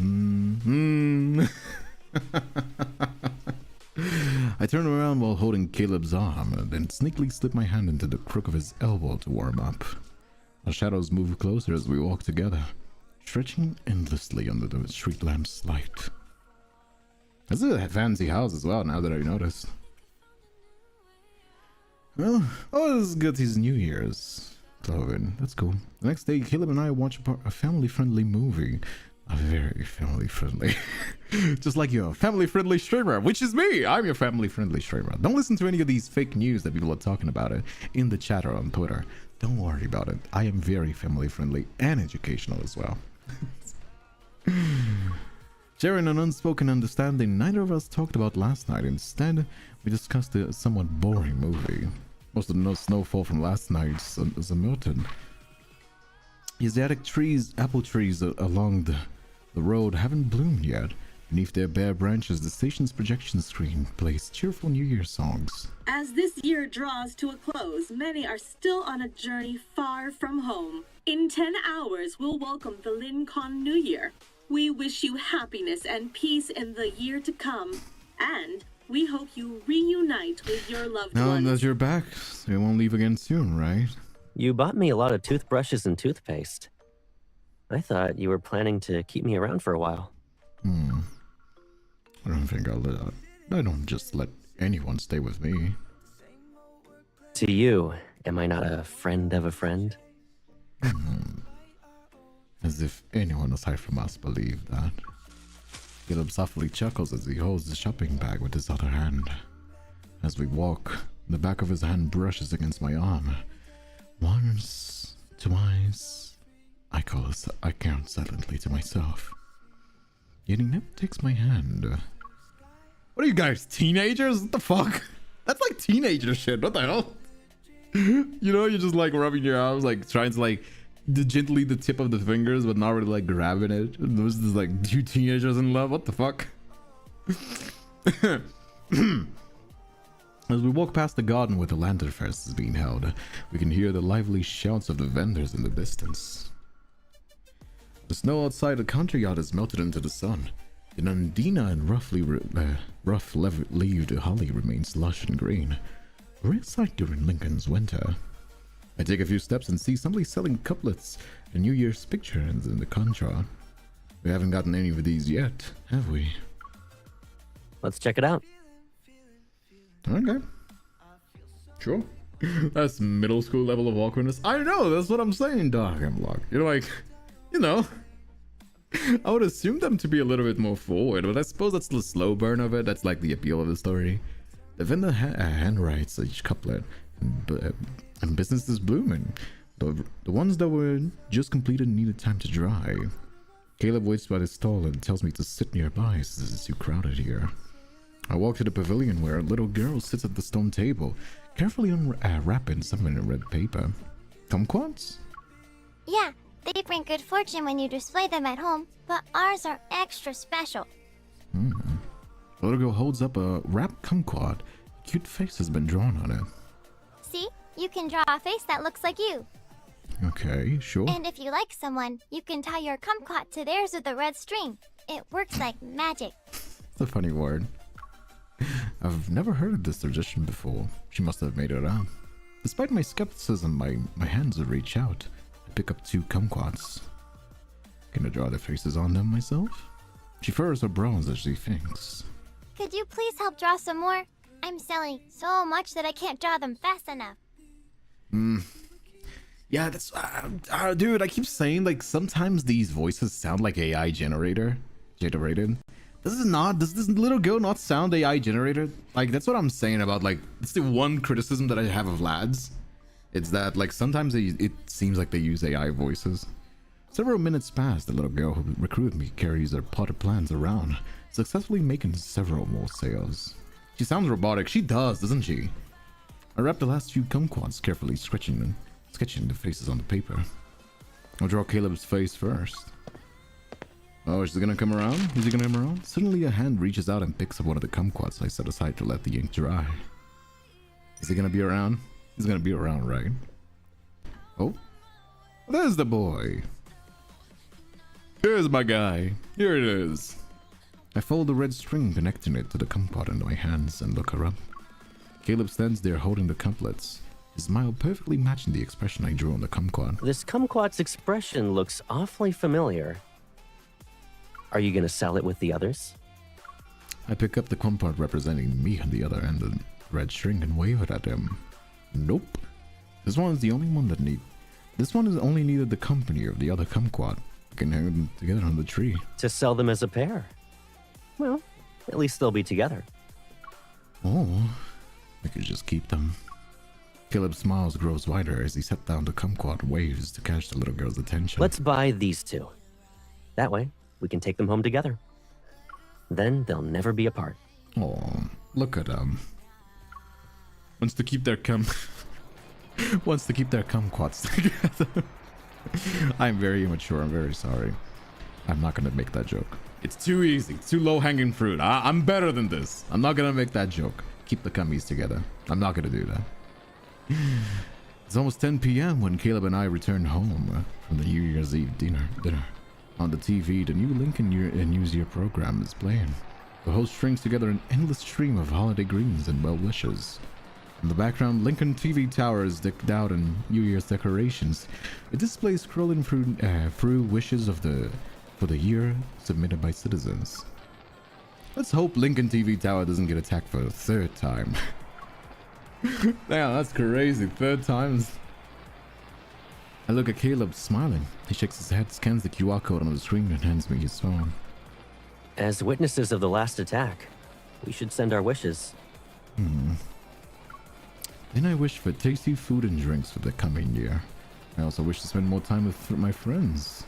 I turn around while holding Caleb's arm, and then sneakily slip my hand into the crook of his elbow to warm up. Our shadows move closer as we walk together, stretching endlessly under the street lamp's light. This is a fancy house as well, now that I noticed. Well, always good his New Year's clothing. That's cool. The next day, Caleb and I watch a family-friendly movie. A very family-friendly. Just like you're a family-friendly streamer, which is me. I'm your family-friendly streamer. Don't listen to any of these fake news that people are talking about it in the chat or on Twitter. Don't worry about it. I am very family-friendly and educational as well. Sharing an unspoken understanding neither of us talked about last night. Instead, we discussed a somewhat boring movie. Most of the snowfall from last night is a Milton. Asiatic trees, apple trees along the road haven't bloomed yet. Beneath their bare branches, the station's projection screen plays cheerful New Year songs. As this year draws to a close, many are still on a journey far from home. In 10 hours, we'll welcome the Lincoln New Year. We wish you happiness and peace in the year to come, and we hope you reunite with your loved Now ones. that you're back, so you won't leave again soon, right? You bought me a lot of toothbrushes and toothpaste. I thought you were planning to keep me around for a while. I don't think I don't just let anyone stay with me. To you, am I not a friend of a friend? As if anyone aside from us believed that. Caleb softly chuckles as he holds the shopping bag with his other hand. As we walk, the back of his hand brushes against my arm. Once, twice, I count silently to myself. Yet he never takes my hand. What are you guys, teenagers? What the fuck? That's like teenager shit. What the hell? You know, you're just like rubbing your arms, like trying to like gently the tip of the fingers, but not really like grabbing it. Those just like two teenagers in love. What the fuck? As we walk past the garden where the lantern fest is being held, we can hear the lively shouts of the vendors in the distance. The snow outside the country yard has melted into the sun. The Nandina and rough-leaved holly remains lush and green. A rare sight during Lincoln's winter. I take a few steps and see somebody selling couplets and New Year's pictures in the contra. We haven't gotten any of these yet, have we? Let's check it out. Okay. Sure. That's middle school level of awkwardness. I know, that's what I'm saying, Dog Hemlock. You're like, you know, I would assume them to be a little bit more forward, but I suppose that's the slow burn of it. That's like the appeal of the story. The vendor handwrites each couplet, and business is blooming. The ones that were just completed needed time to dry. Caleb waits by the stall and tells me to sit nearby since it's too crowded here. I walk to the pavilion where a little girl sits at the stone table, carefully unwrapping something in red paper. Kumquats? Yeah, they bring good fortune when you display them at home, but ours are extra special. The little girl holds up a wrapped kumquat. A cute face has been drawn on it. See? You can draw a face that looks like you. Okay, sure. And if you like someone, you can tie your kumquat to theirs with a red string. It works like magic. It's a funny word. I've never heard of this tradition before. She must have made it up. Despite my skepticism, my hands reach out. I pick up two kumquats. Can I draw their faces on them myself? She furrows her brows as she thinks. Could you please help draw some more? I'm selling so much that I can't draw them fast enough. Yeah, that's... dude, I keep saying, like, sometimes these voices sound like AI generated. Does this little girl not sound AI generated? Like, that's what I'm saying about, like, it's the one criticism that I have of lads. It's that, like, sometimes it seems like they use AI voices. Several minutes pass, the little girl who recruited me carries her potted plants around, successfully making several more sales. She sounds robotic. She does, doesn't she? I wrap the last few kumquats, carefully sketching the faces on the paper. I'll draw Caleb's face first. Oh, is he gonna come around? Is he gonna come around? Suddenly a hand reaches out and picks up one of the kumquats I set aside to let the ink dry. Is he gonna be around? He's gonna be around, right? Oh, there's the boy. Here's my guy. Here it is. I fold the red string connecting it to the kumquat into my hands and look her up. Caleb stands there holding the couplets, his smile perfectly matching the expression I drew on the kumquat. This kumquat's expression looks awfully familiar. Are you gonna sell it with the others? I pick up the kumquat representing me on the other end of the red string and wave it at him. Nope. This one is the only one that This one is only needed the company of the other kumquat. I can hang them together on the tree. To sell them as a pair? Well, at least they'll be together. Oh, I could just keep them. Caleb's smiles grows wider as he sets down the kumquat waves to catch the little girl's attention. Let's buy these two. That way, we can take them home together. Then they'll never be apart. Oh, look at them. Wants to keep their kumquats together. I'm very immature. I'm very sorry. I'm not gonna make that joke. It's too easy. It's too low-hanging fruit. I'm better than this. I'm not gonna make that joke. Keep the cummies together. I'm not gonna do that. It's almost 10 p.m. when Caleb and I return home from the New Year's Eve dinner. On the TV, the new Lincoln New Year program is playing. The host strings together an endless stream of holiday greetings and well wishes. In the background, Lincoln TV Tower is decked out in New Year's decorations. It displays scrolling through wishes for the year submitted by citizens. Let's hope Lincoln TV Tower doesn't get attacked for the third time. Damn, that's crazy. Third time. I look at Caleb smiling. He shakes his head, scans the QR code on the screen, and hands me his phone. As witnesses of the last attack, we should send our wishes. Then I wish for tasty food and drinks for the coming year. I also wish to spend more time with my friends.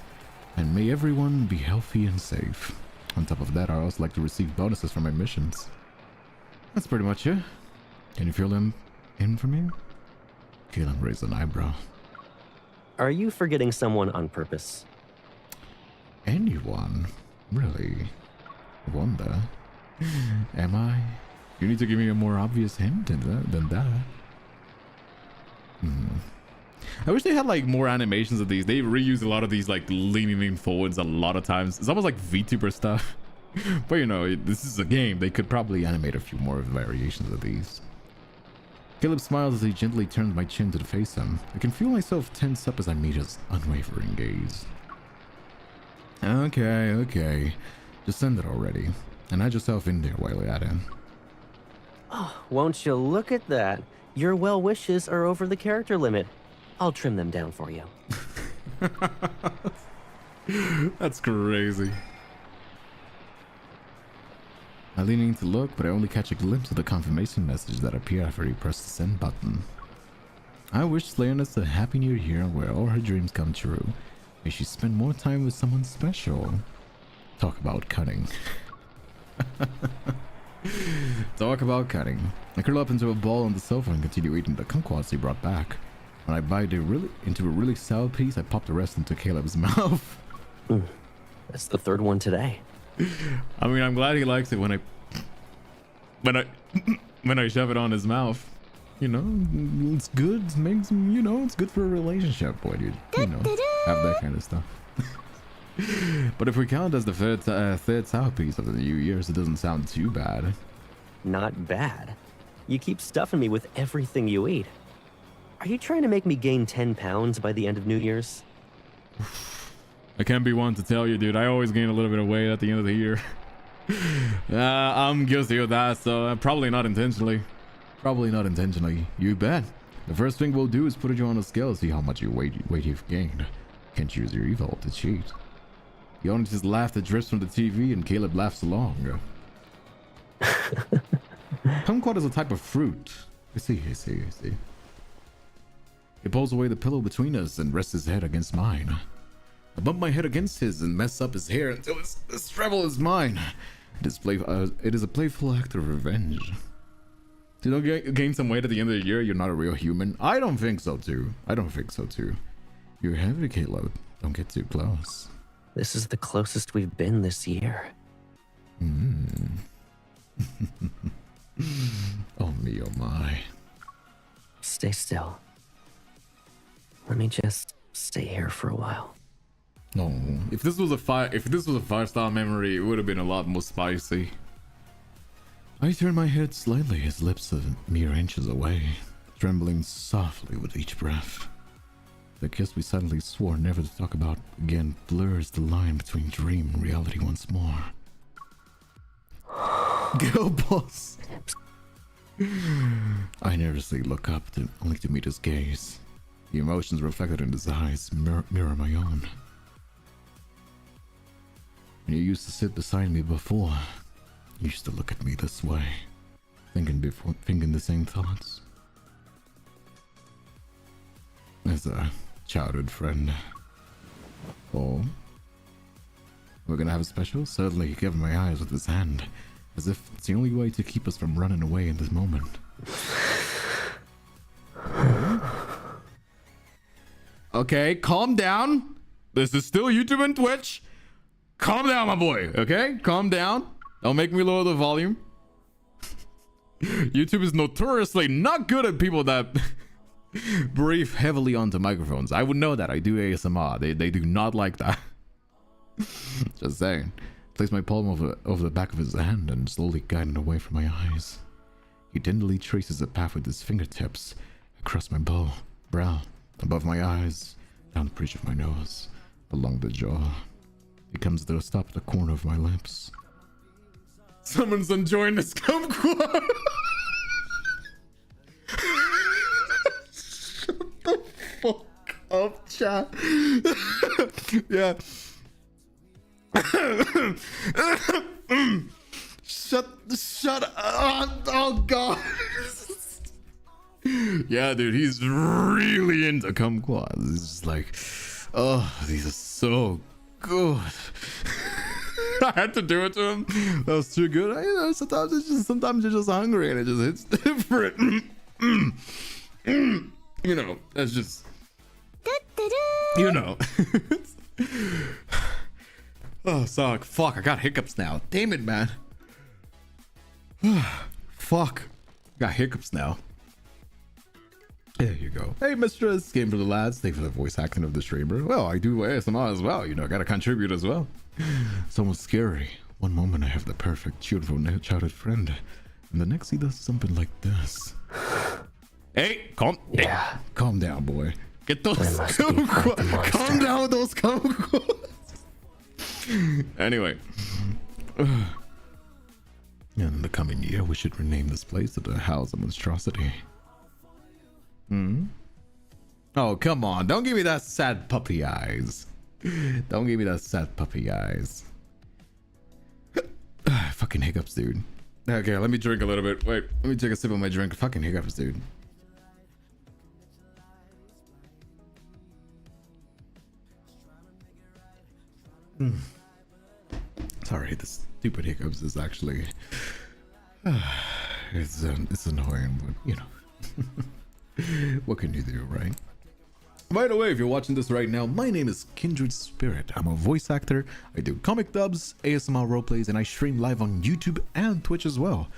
And may everyone be healthy and safe. On top of that, I also like to receive bonuses from my missions. That's pretty much it. Can you feel them in for me? Caleb raised an eyebrow. Are you forgetting someone on purpose? Anyone? Really? Wonder. Am I? You need to give me a more obvious hint than that. I wish they had like more animations of these. They reuse a lot of these like leaning forwards a lot of times. It's almost like VTuber stuff. But you know, this is a game. They could probably animate a few more variations of these. Caleb smiles as he gently turns my chin to face him. I can feel myself tense up as I meet his unwavering gaze. Okay. Just send it already. And add yourself in there while you're at it. Oh, won't you look at that? Your well wishes are over the character limit. I'll trim them down for you. That's crazy. I lean in to look, but I only catch a glimpse of the confirmation message that appeared after he pressed the send button. I wish Slayerness a happy new year where all her dreams come true. May she spend more time with someone special. Talk about cutting. Talk about cutting. I curl up into a ball on the sofa and continue eating the kumquats he brought back. When I bite into a really sour piece, I pop the rest into Caleb's mouth. That's the third one today. I mean, I'm glad he likes it when I shove it on his mouth. You know, it's good. It makes him, you know, it's good for a relationship when you know, have that kind of stuff. But if we count as the third sour piece of the New Year's, it doesn't sound too bad. Not bad. You keep stuffing me with everything you eat. Are you trying to make me gain 10 pounds by the end of New Year's? I can't be one to tell you, dude. I always gain a little bit of weight at the end of the year. I'm guilty of that, so probably not intentionally. Probably not intentionally. You bet. The first thing we'll do is put you on a scale to see how much weight you've gained. Can't use your evil to cheat. The owner just laughed that drifts from the TV, and Caleb laughs along. Kumquat is a type of fruit. I see. He pulls away the pillow between us and rests his head against mine. I bump my head against his and mess up his hair until his treble is mine. It is a playful act of revenge. You don't gain some weight at the end of the year, you're not a real human. I don't think so too. You're heavy, Caleb. Don't get too close. This is the closest we've been this year. Oh me, oh my. Stay still. Let me just stay here for a while. No, if this was a 5-star memory, it would have been a lot more spicy. I turn my head slightly, his lips a mere inches away, trembling softly with each breath. The kiss we suddenly swore never to talk about again blurs the line between dream and reality once more. Go, boss! I nervously look up only to meet his gaze. The emotions reflected in his eyes mirror my own. When you used to sit beside me before, you used to look at me this way, thinking the same thoughts. As a childhood friend. Oh? We're gonna have a special? Suddenly he covered my eyes with his hand, as if it's the only way to keep us from running away in this moment. Okay, calm down. This is still YouTube and Twitch. Calm down, my boy, okay? Calm down. Don't make me lower the volume. YouTube is notoriously not good at people that breathe heavily onto microphones. I would know that. I do ASMR. They do not like that. Just saying. Place my palm over the back of his hand and slowly guide it away from my eyes. He tenderly traces a path with his fingertips across my brow, above my eyes, down the bridge of my nose, along the jaw. He comes to a stop at the corner of my lips. Someone's enjoying this kumquat. Shut the fuck up, chat. Yeah. Shut up. Oh god. Yeah, dude, he's really into kumquats. He's just like, oh, these are so good. I had to do it to him. That was too good. You know, sometimes you're just hungry and it just hits different. You know, that's just, you know. Oh, sorry. Fuck, I got hiccups now. Damn it, man. Fuck. Got hiccups now. There you go. Hey, mistress. Game for the lads. Thank you for the voice acting of the streamer. Well, I do ASMR as well. You know, gotta contribute as well. Someone scary. One moment I have the perfect, beautiful, childhood friend. And the next he does something like this. Hey, calm down, boy. Get those kumquats. Calm down with those kumquats. Anyway. In the coming year, we should rename this place to the House of Monstrosity. Oh, come on. Don't give me that sad puppy eyes. Don't give me that sad puppy eyes. Fucking hiccups, dude. Okay, let me drink a little bit. Wait, let me take a sip of my drink. Fucking hiccups, dude. Sorry, this stupid hiccups is actually... it's annoying, but, you know. What can you do, right? By the way, if you're watching this right now, my name is Kindred Spirit. I'm a voice actor. I do comic dubs, ASMR roleplays, and I stream live on YouTube and Twitch as well.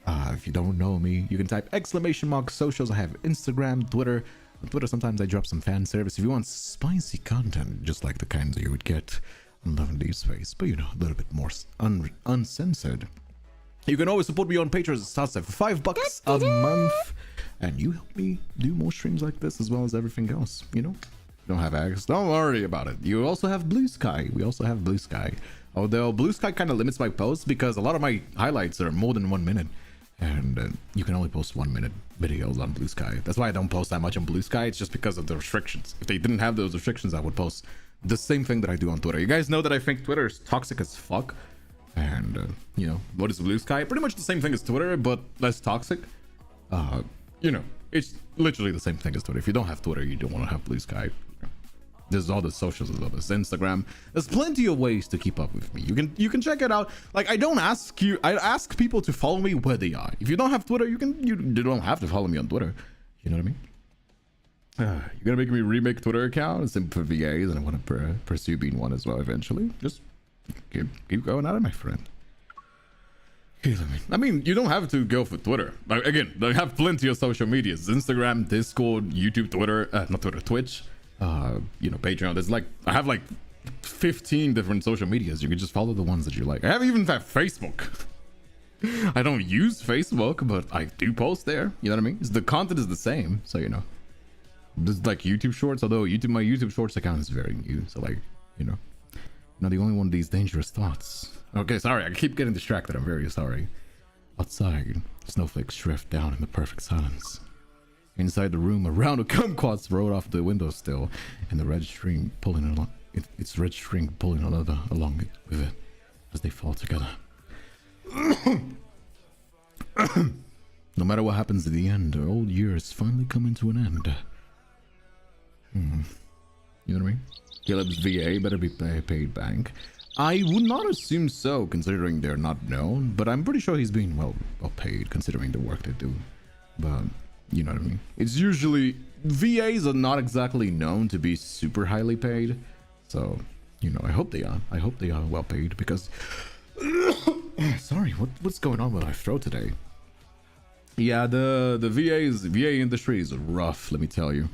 If you don't know me, you can type !socials. I have Instagram, Twitter. On Twitter, sometimes I drop some fan service. If you want spicy content, just like the kinds you would get on Love and Deepspace, but you know, a little bit more uncensored. You can always support me on Patreon. It starts at $5 a month. And you help me do more streams like this as well as everything else, you know? Don't have access. Don't worry about it. You also have Blue Sky. We also have Blue Sky. Although Blue Sky kind of limits my posts because a lot of my highlights are more than 1 minute. And you can only post 1 minute videos on Blue Sky. That's why I don't post that much on Blue Sky. It's just because of the restrictions. If they didn't have those restrictions, I would post the same thing that I do on Twitter. You guys know that I think Twitter is toxic as fuck. And, you know, what is Blue Sky? Pretty much the same thing as Twitter, but less toxic. You know, it's literally the same thing as Twitter. If you don't have Twitter, you don't want to have Blue Sky. There's all the socials as well. There's Instagram. There's plenty of ways to keep up with me. You can check it out. Like, I don't ask you. I ask people to follow me where they are. If you don't have Twitter, you don't have to follow me on Twitter. You know what I mean? You're gonna make me remake Twitter account. It's for VAs, and I want to pursue being one as well eventually. Just keep going at it, my friend. I mean, you don't have to go for Twitter. Like, again, I have plenty of social medias: Instagram, Discord, YouTube, Twitter, not Twitter, Twitch. You know, Patreon. There's like, I have like 15 different social medias. You can just follow the ones that you like. I have even have Facebook. I don't use Facebook, but I do post there. You know what I mean? The content is the same, so you know. There's like YouTube Shorts, although my YouTube Shorts account is very new, so like, you know, not the only one of these dangerous thoughts. Okay, sorry, I keep getting distracted. I'm very sorry. Outside, snowflakes drift down in the perfect silence. Inside the room, a round of kumquats rode off the windowsill, and the red string pulling along. Its red string pulling another along it with it as they fall together. No matter what happens at the end, our old years finally coming to an end. You know what I mean? Caleb's VA better be paid bank. I would not assume so, considering they're not known, but I'm pretty sure he's being well paid, considering the work they do. But, you know what I mean? It's usually... VAs are not exactly known to be super highly paid. So, you know, I hope they are. I hope they are well paid, because... Sorry, what's going on with my throat today? Yeah, the VA industry is rough, let me tell you.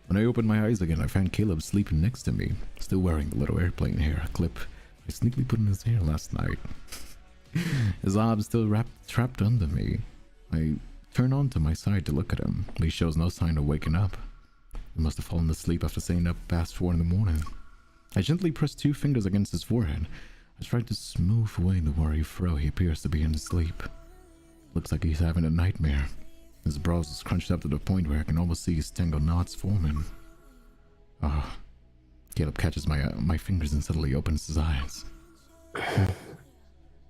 When I opened my eyes again, I found Caleb sleeping next to me, still wearing the little airplane hair clip I sneakily put in his hair last night. His arms still trapped under me. I turn on to my side to look at him, but he shows no sign of waking up. He must have fallen asleep after staying up past 4 in the morning. I gently pressed 2 fingers against his forehead. I tried to smooth away the worry fro. He appears to be in sleep. Looks like he's having a nightmare. His brows is crunched up to the point where I can almost see his tangled knots forming. Ah. Caleb catches my fingers and suddenly opens his eyes.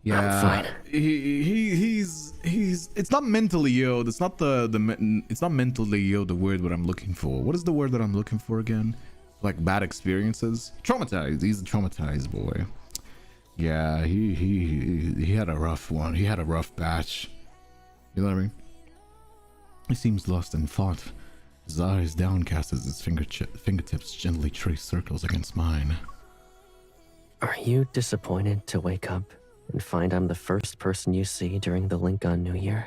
Yeah, I'm fine. He's it's not mentally ill. It's not it's not mentally ill the word what I'm looking for. What is the word that I'm looking for again? Like bad experiences? Traumatized. He's a traumatized boy. Yeah, he had a rough one. He had a rough batch. You know what I mean? He seems lost in thought. His eyes downcast as his fingertips gently trace circles against mine. Are you disappointed to wake up and find I'm the first person you see during the link on New Year?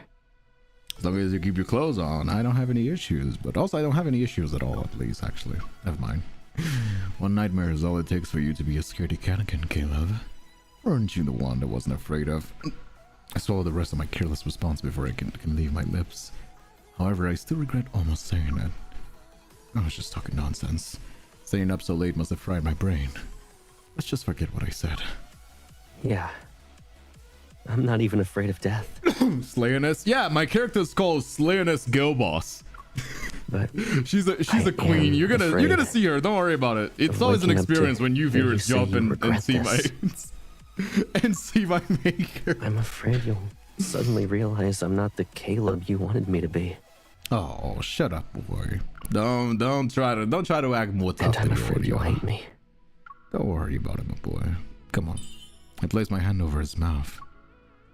As long as you keep your clothes on, I don't have any issues. But also, I don't have any issues at all, at least, actually. Never mind. One nightmare is all it takes for you to be a scaredy cat again, Caleb. Weren't you the one that wasn't afraid of? I swallowed the rest of my careless response before I can leave my lips. However, I still regret almost saying it. I was just talking nonsense. Staying up so late must have fried my brain. Let's just forget what I said. Yeah. I'm not even afraid of death. Slayoness? Yeah, my character's called Slayoness Girlboss. But she's a queen. You're gonna see her. Don't worry about it. It's always an experience when you viewers jump and see my and see my maker. I'm afraid you'll suddenly realize I'm not the Caleb you wanted me to be. Oh, shut up, boy. Don't try to act more tough And I'm than afraid you'll hate me. Don't worry about it, my boy. Come on. I place my hand over his mouth.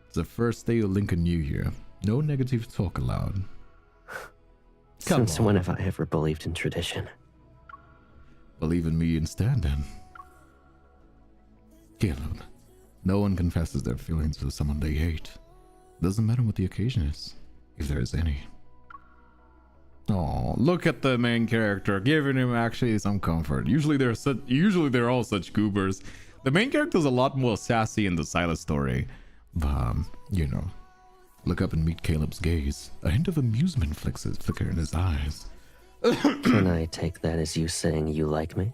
It's the first day of Lincoln New Year. No negative talk allowed. Since when have I ever believed in tradition? Believe in me instead, then. Caleb, no one confesses their feelings for someone they hate. Doesn't matter what the occasion is, if there is any. Oh, look at the main character, giving him actually some comfort. Usually they're all such goobers. The main character is a lot more sassy in the Silus story. But, you know, look up and meet Caleb's gaze. A hint of amusement flicker in his eyes. Can I take that as you saying you like me?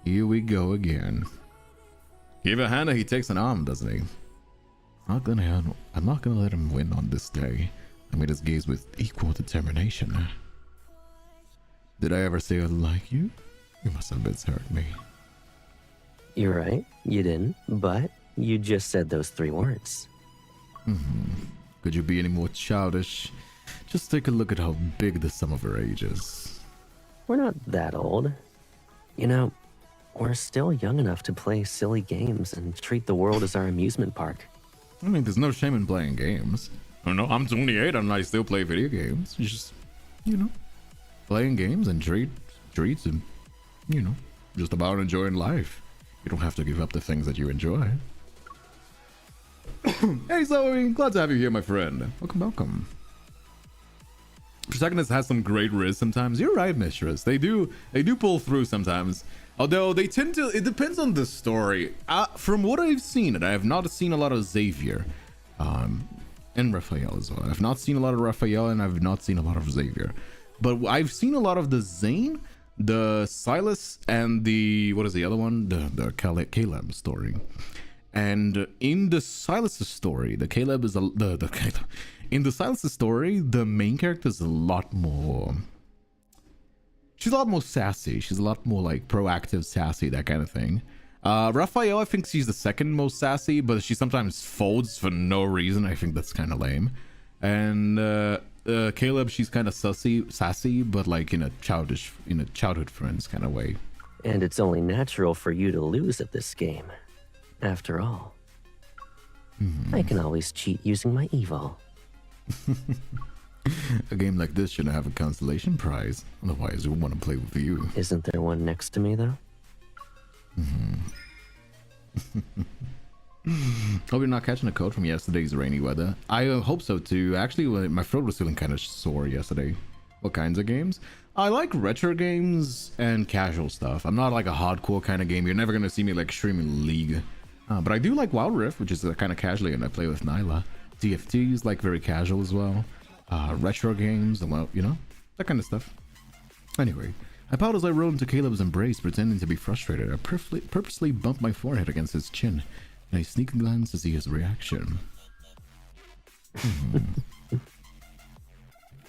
Here we go again. Give a hand and he takes an arm, doesn't he? I'm not gonna let him win on this day. I made his gaze with equal determination. Did I ever say I like you? You must have misheard me. You're right, you didn't, but you just said those 3 words. Could you be any more childish? Just take a look at how big the sum of our age is. We're not that old. You know, we're still young enough to play silly games and treat the world as our amusement park. I mean, there's no shame in playing games. I don't know, I'm 28 and I still play video games. You just, you know, playing games and treats and, you know, just about enjoying life. You don't have to give up the things that you enjoy. Hey Zoe, glad to have you here, my friend. Welcome. Protagonist has some great riz sometimes. You're right, Mistress. They do pull through sometimes. Although they tend to, it depends on the story. From what I've seen, and I have not seen a lot of Xavier, and Raphael as well. I've not seen a lot of Raphael, and I've not seen a lot of Xavier. But I've seen a lot of the Zane, the Silus, and the, what is the other one? The Caleb story. And in the Silus story, the Caleb is in the Silus story, the main character is a lot more. She's a lot more sassy. She's a lot more like proactive, sassy, that kind of thing. Raphael, I think she's the second most sassy, but she sometimes folds for no reason. I think that's kind of lame. And Caleb, she's kind of sassy, but like in a childhood friends kind of way. And it's only natural for you to lose at this game. After all, I can always cheat using my Evo. A game like this shouldn't have a consolation prize. Otherwise, who would want to play with you? Isn't there one next to me, though? Hope you're not catching a cold from yesterday's rainy weather. I hope so too. Actually, my throat was feeling kind of sore yesterday. What kinds of games? I like retro games and casual stuff. I'm not like a hardcore kind of game. You're never going to see me like streaming League. But I do like Wild Rift, which is kind of casually, and I play with Nyla. TFT is like very casual as well. Retro games, and well, you know, that kind of stuff. Anyway, I pout as I roll into Caleb's embrace, pretending to be frustrated. I purposely bump my forehead against his chin, and I sneak a glance to see his reaction.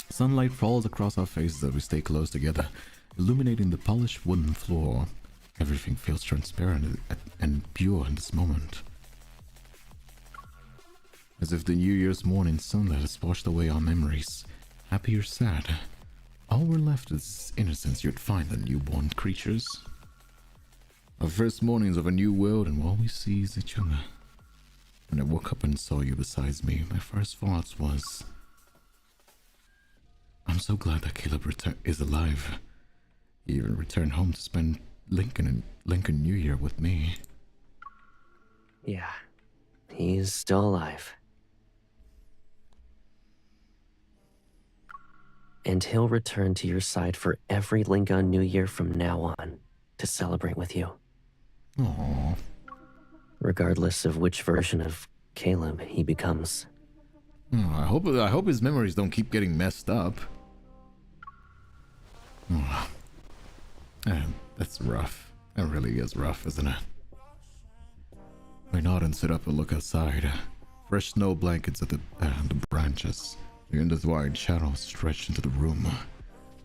Sunlight falls across our faces as we stay close together, illuminating the polished wooden floor. Everything feels transparent and pure in this moment. As if the New Year's morning sunlight has washed away our memories, happy or sad. All we're left is innocence you'd find in newborn creatures. Our first mornings of a new world, and all we see is each other. When I woke up and saw you beside me, my first thoughts was, I'm so glad that Caleb is alive. He even returned home to spend Lincoln New Year with me. Yeah, he's still alive. And he'll return to your side for every Lincoln New Year from now on to celebrate with you. Aww. Regardless of which version of Caleb he becomes. Oh, I hope his memories don't keep getting messed up. Oh. That's rough. That really is rough, isn't it? I nod and sit up and look outside. Fresh snow blankets at the branches. The intertwined shadows stretch into the room,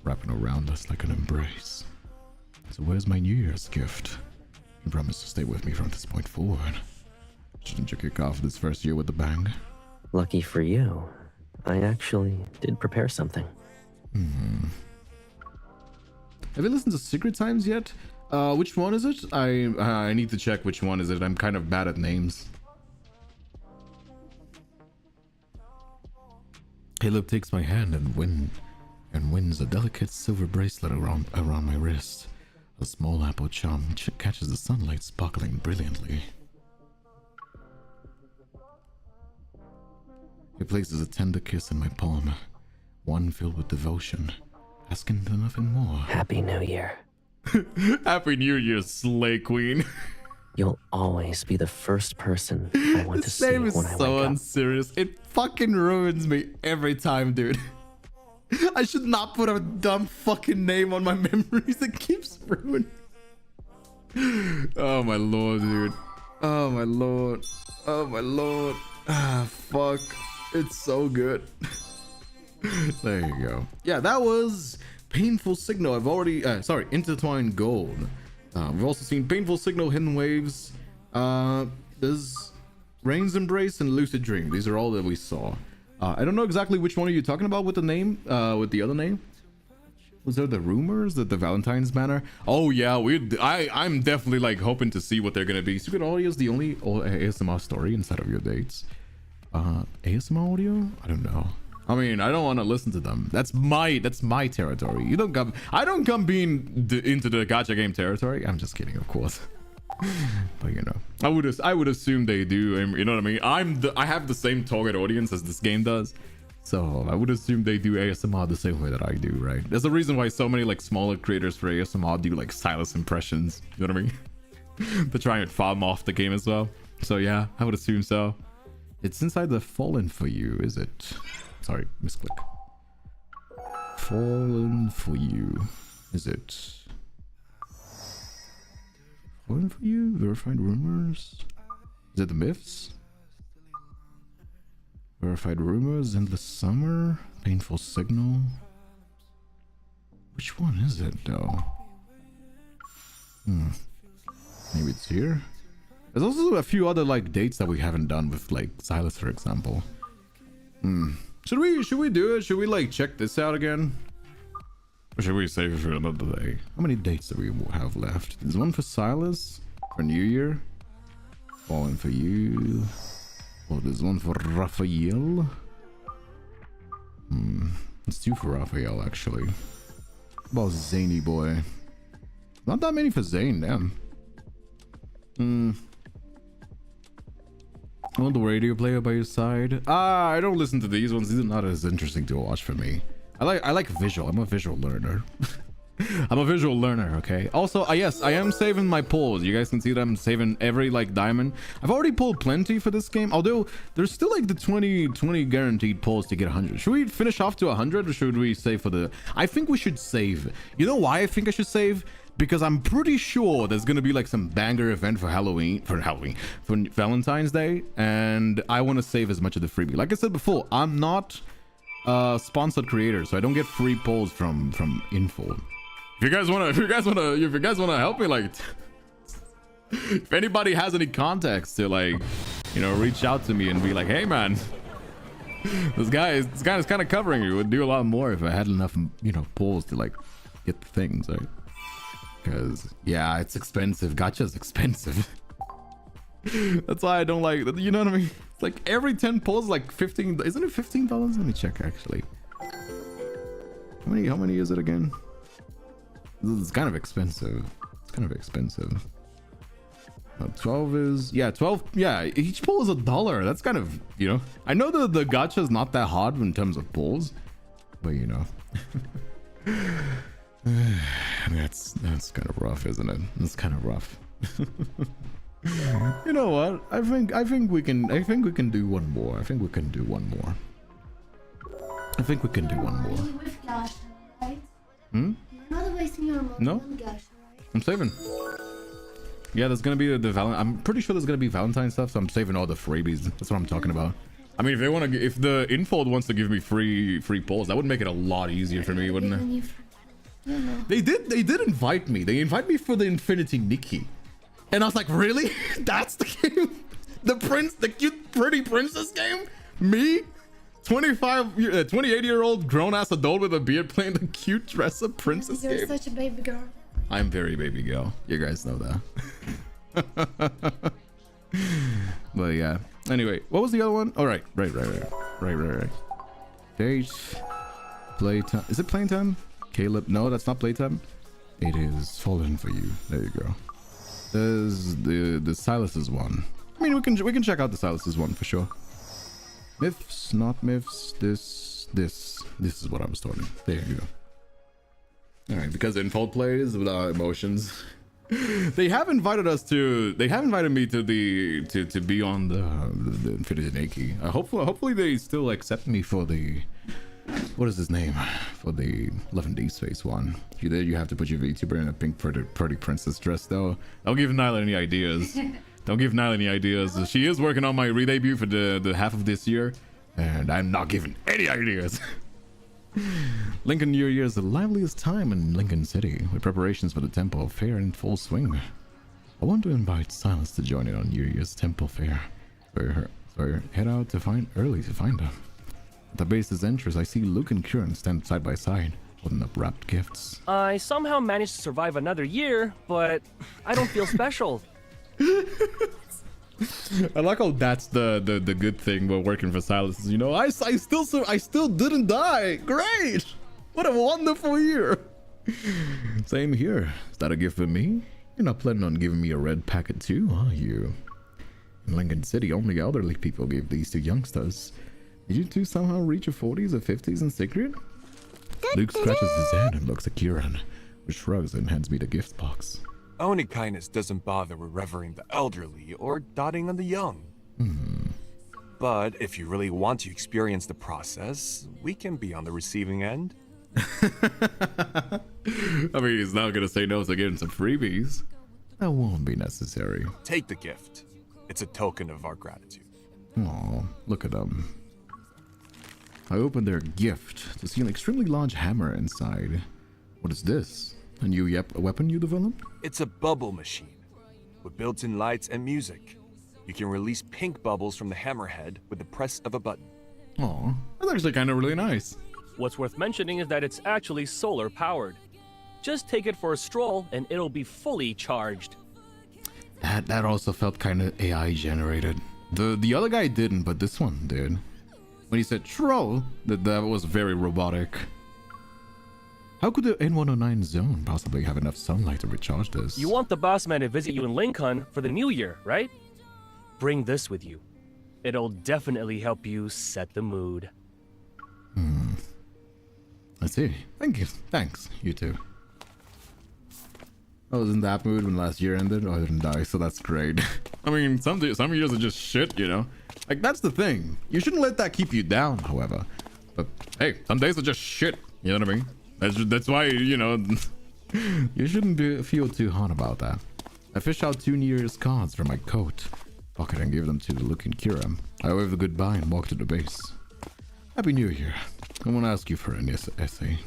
wrapping around us like an embrace. So where's my New Year's gift? You promised to stay with me from this point forward. Shouldn't you kick off this first year with a bang? Lucky for you, I actually did prepare something. Have you listened to Secret Times yet? Which one is it? I need to check which one is it. I'm kind of bad at names. Caleb takes my hand and wins a delicate silver bracelet around my wrist. A small apple charm catches the sunlight sparkling brilliantly. He places a tender kiss in my palm, one filled with devotion, asking for nothing more. Happy New Year. Happy New Year, Slay Queen. You'll always be the first person I want to see name when is I wake so up. unserious. It fucking ruins me every time, dude. I should not put a dumb fucking name on my memories. It keeps ruining. Oh my lord, dude. Oh my lord. Oh my lord. Ah, fuck. It's so good. There you go. Yeah, that was Painful Signal. I've already Intertwined Gold. We've also seen Painful Signal, Hidden Waves. There's Rain's Embrace and Lucid Dream. These are all that we saw. I don't know exactly which one are you talking about with the name, with the other name. Was there the rumors that the Valentine's banner? Oh yeah, I'm definitely like hoping to see what they're gonna be. Secret Audio is the only ASMR story inside of your dates. ASMR audio? I don't know. I mean, I don't want to listen to them. That's my territory. I don't come being into the gacha game territory. I'm just kidding, of course. But you know, I would assume they do. You know what I mean? I have the same target audience as this game does, so I would assume they do ASMR the same way that I do, right? There's a reason why so many like smaller creators for ASMR do like Silus impressions. You know what I mean? To try and farm off the game as well. So yeah, I would assume so. It's inside the Fallen for You, is it? Sorry, misclick. Fallen for You, is it? Fallen for You? Verified rumors? Is it the myths? Verified rumors in the summer? Painful Signal? Which one is it though? Maybe it's here? There's also a few other like dates that we haven't done with like Silus, for example. Should we do it? Should we like check this out again? Or should we save it for another day? How many dates do we have left? There's one for Silus for New Year. Fallen for You. Oh, there's one for Raphael. It's two for Raphael actually. How about Zany Boy? Not that many for Zane, damn. I want the radio player by your side. I don't listen to these ones. These are not as interesting to watch for me. I like visual. I'm a visual learner. I'm a visual learner, okay? Also, yes, I am saving my pulls. You guys can see that I'm saving every, like, diamond. I've already pulled plenty for this game, although there's still, like, the 20 guaranteed pulls to get 100. Should we finish off to 100, or should we save for the... I think we should save. You know why I think I should save? Because I'm pretty sure there's gonna be, like, some banger event for for Valentine's Day, and I want to save as much of the freebie. Like I said before, I'm not a sponsored creator, so I don't get free pulls from info. If you guys wanna help me, like, if anybody has any contacts to, like, you know, reach out to me and be like, hey man, this guy is kind of covering you. Would do a lot more if I had enough, you know, pulls to, like, get the things, right? Because yeah, it's expensive. Gacha's expensive. That's why I don't like, you know what I mean? It's like every 10 pulls, like 15. Isn't it $15? Let me check actually. How many is it again? It's kind of expensive. 12 is, yeah, 12. Yeah, each pull is $1. That's kind of, you know, I know the gacha is not that hard in terms of pulls, but you know, that's kind of rough, isn't it? That's kind of rough. You know what? I think we can do one more. I think we can do one more. With Gacha, right? Hmm? You're not wasting your money on Gacha, right? I'm saving. Yeah, there's gonna be I'm pretty sure there's gonna be Valentine stuff, so I'm saving all the freebies. That's what I'm talking about. I mean, if the Infold wants to give me free polls, that would make it a lot easier for me, wouldn't it? They did invite me. They invite me for the Infinity Nikki, and I was like, really? That's the game? The cute, pretty princess game? Me? 28-year-old grown-ass adult with a beard playing the cute dress-up princess game? You're such a baby girl. I'm very baby girl. You guys know that. But yeah. Anyway, what was the other one? Oh, right. Date. Playtime. Is it playtime? Caleb? No, that's not playtime. It is Fallen for You. There you go. There's the Silus's one. I mean, we can check out the Silus's one for sure. Myths, not myths. This is what I was talking. There you go. All right, because Infold plays without emotions. They have invited me to be on the Infinity Nikki. Hopefully they still accept me for the, what is his name, for the Love and Deepspace one. You have to put your VTuber in a pink pretty princess dress though. Don't give Nyla any ideas. Don't give Nyla any ideas. She is working on my re-debut for the half of this year, and I'm not giving any ideas. Lincoln New Year is the liveliest time in Lincoln City, with preparations for the Temple Fair in full swing. I want to invite Silus to join in on New Year's Temple Fair. So head out early to find her. At the base's entrance, I see Luke and Kieran stand side by side, holding up wrapped gifts. I somehow managed to survive another year, but I don't feel special. I like how that's the good thing about working for Silus. You know, I still didn't die. Great! What a wonderful year. Same here. Is that a gift for me? You're not planning on giving me a red packet too, are you? In Lincoln City, only elderly people give these to youngsters. Did you two somehow reach your 40s or 50s in secret? Luke scratches his head and looks at Kieran, who shrugs and hands me the gift box. Only kindness doesn't bother with revering the elderly or dotting on the young. But if you really want to experience the process, we can be on the receiving end. I mean, he's not gonna say no to getting some freebies. That won't be necessary. Take the gift. It's a token of our gratitude. Aw, look at them. I opened their gift to see an extremely large hammer inside. What is this? A new weapon you developed? It's a bubble machine with built-in lights and music. You can release pink bubbles from the hammerhead with the press of a button. Aw, that's actually kind of really nice. What's worth mentioning is that it's actually solar powered. Just take it for a stroll and it'll be fully charged. That also felt kind of AI generated. The other guy didn't, but this one did. When he said troll, that was very robotic. How could the N109 zone possibly have enough sunlight to recharge this? You want the boss man to visit you in Lincoln for the new year, right? Bring this with you. It'll definitely help you set the mood. I see. Thank you. Thanks, you too. I was in that mood when last year ended. Oh, I didn't die, so that's great. I mean, some years are just shit, you know? Like, that's the thing. You shouldn't let that keep you down, however. But, hey, some days are just shit. You know what I mean? That's why, you know, you shouldn't feel too hot about that. I fished out 2 New Year's cards from my coat pocket and gave them to the looking Kira. I waved a goodbye and walked to the base. Happy New Year. I won't ask you for an essay.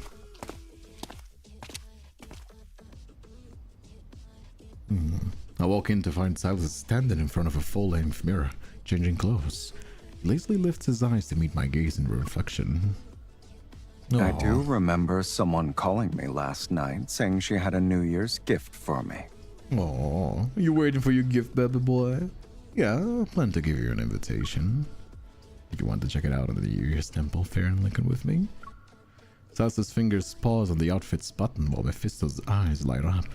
I walk in to find Silus standing in front of a full-length mirror, changing clothes. He lazily lifts his eyes to meet my gaze in reflection. I do remember someone calling me last night saying she had a New Year's gift for me. Oh, you waiting for your gift, baby boy? Yeah, I plan to give you an invitation. If you want to check it out at the New Year's Temple Fair in Lincoln with me. Silus's fingers pause on the outfit's button while Mephisto's eyes light up.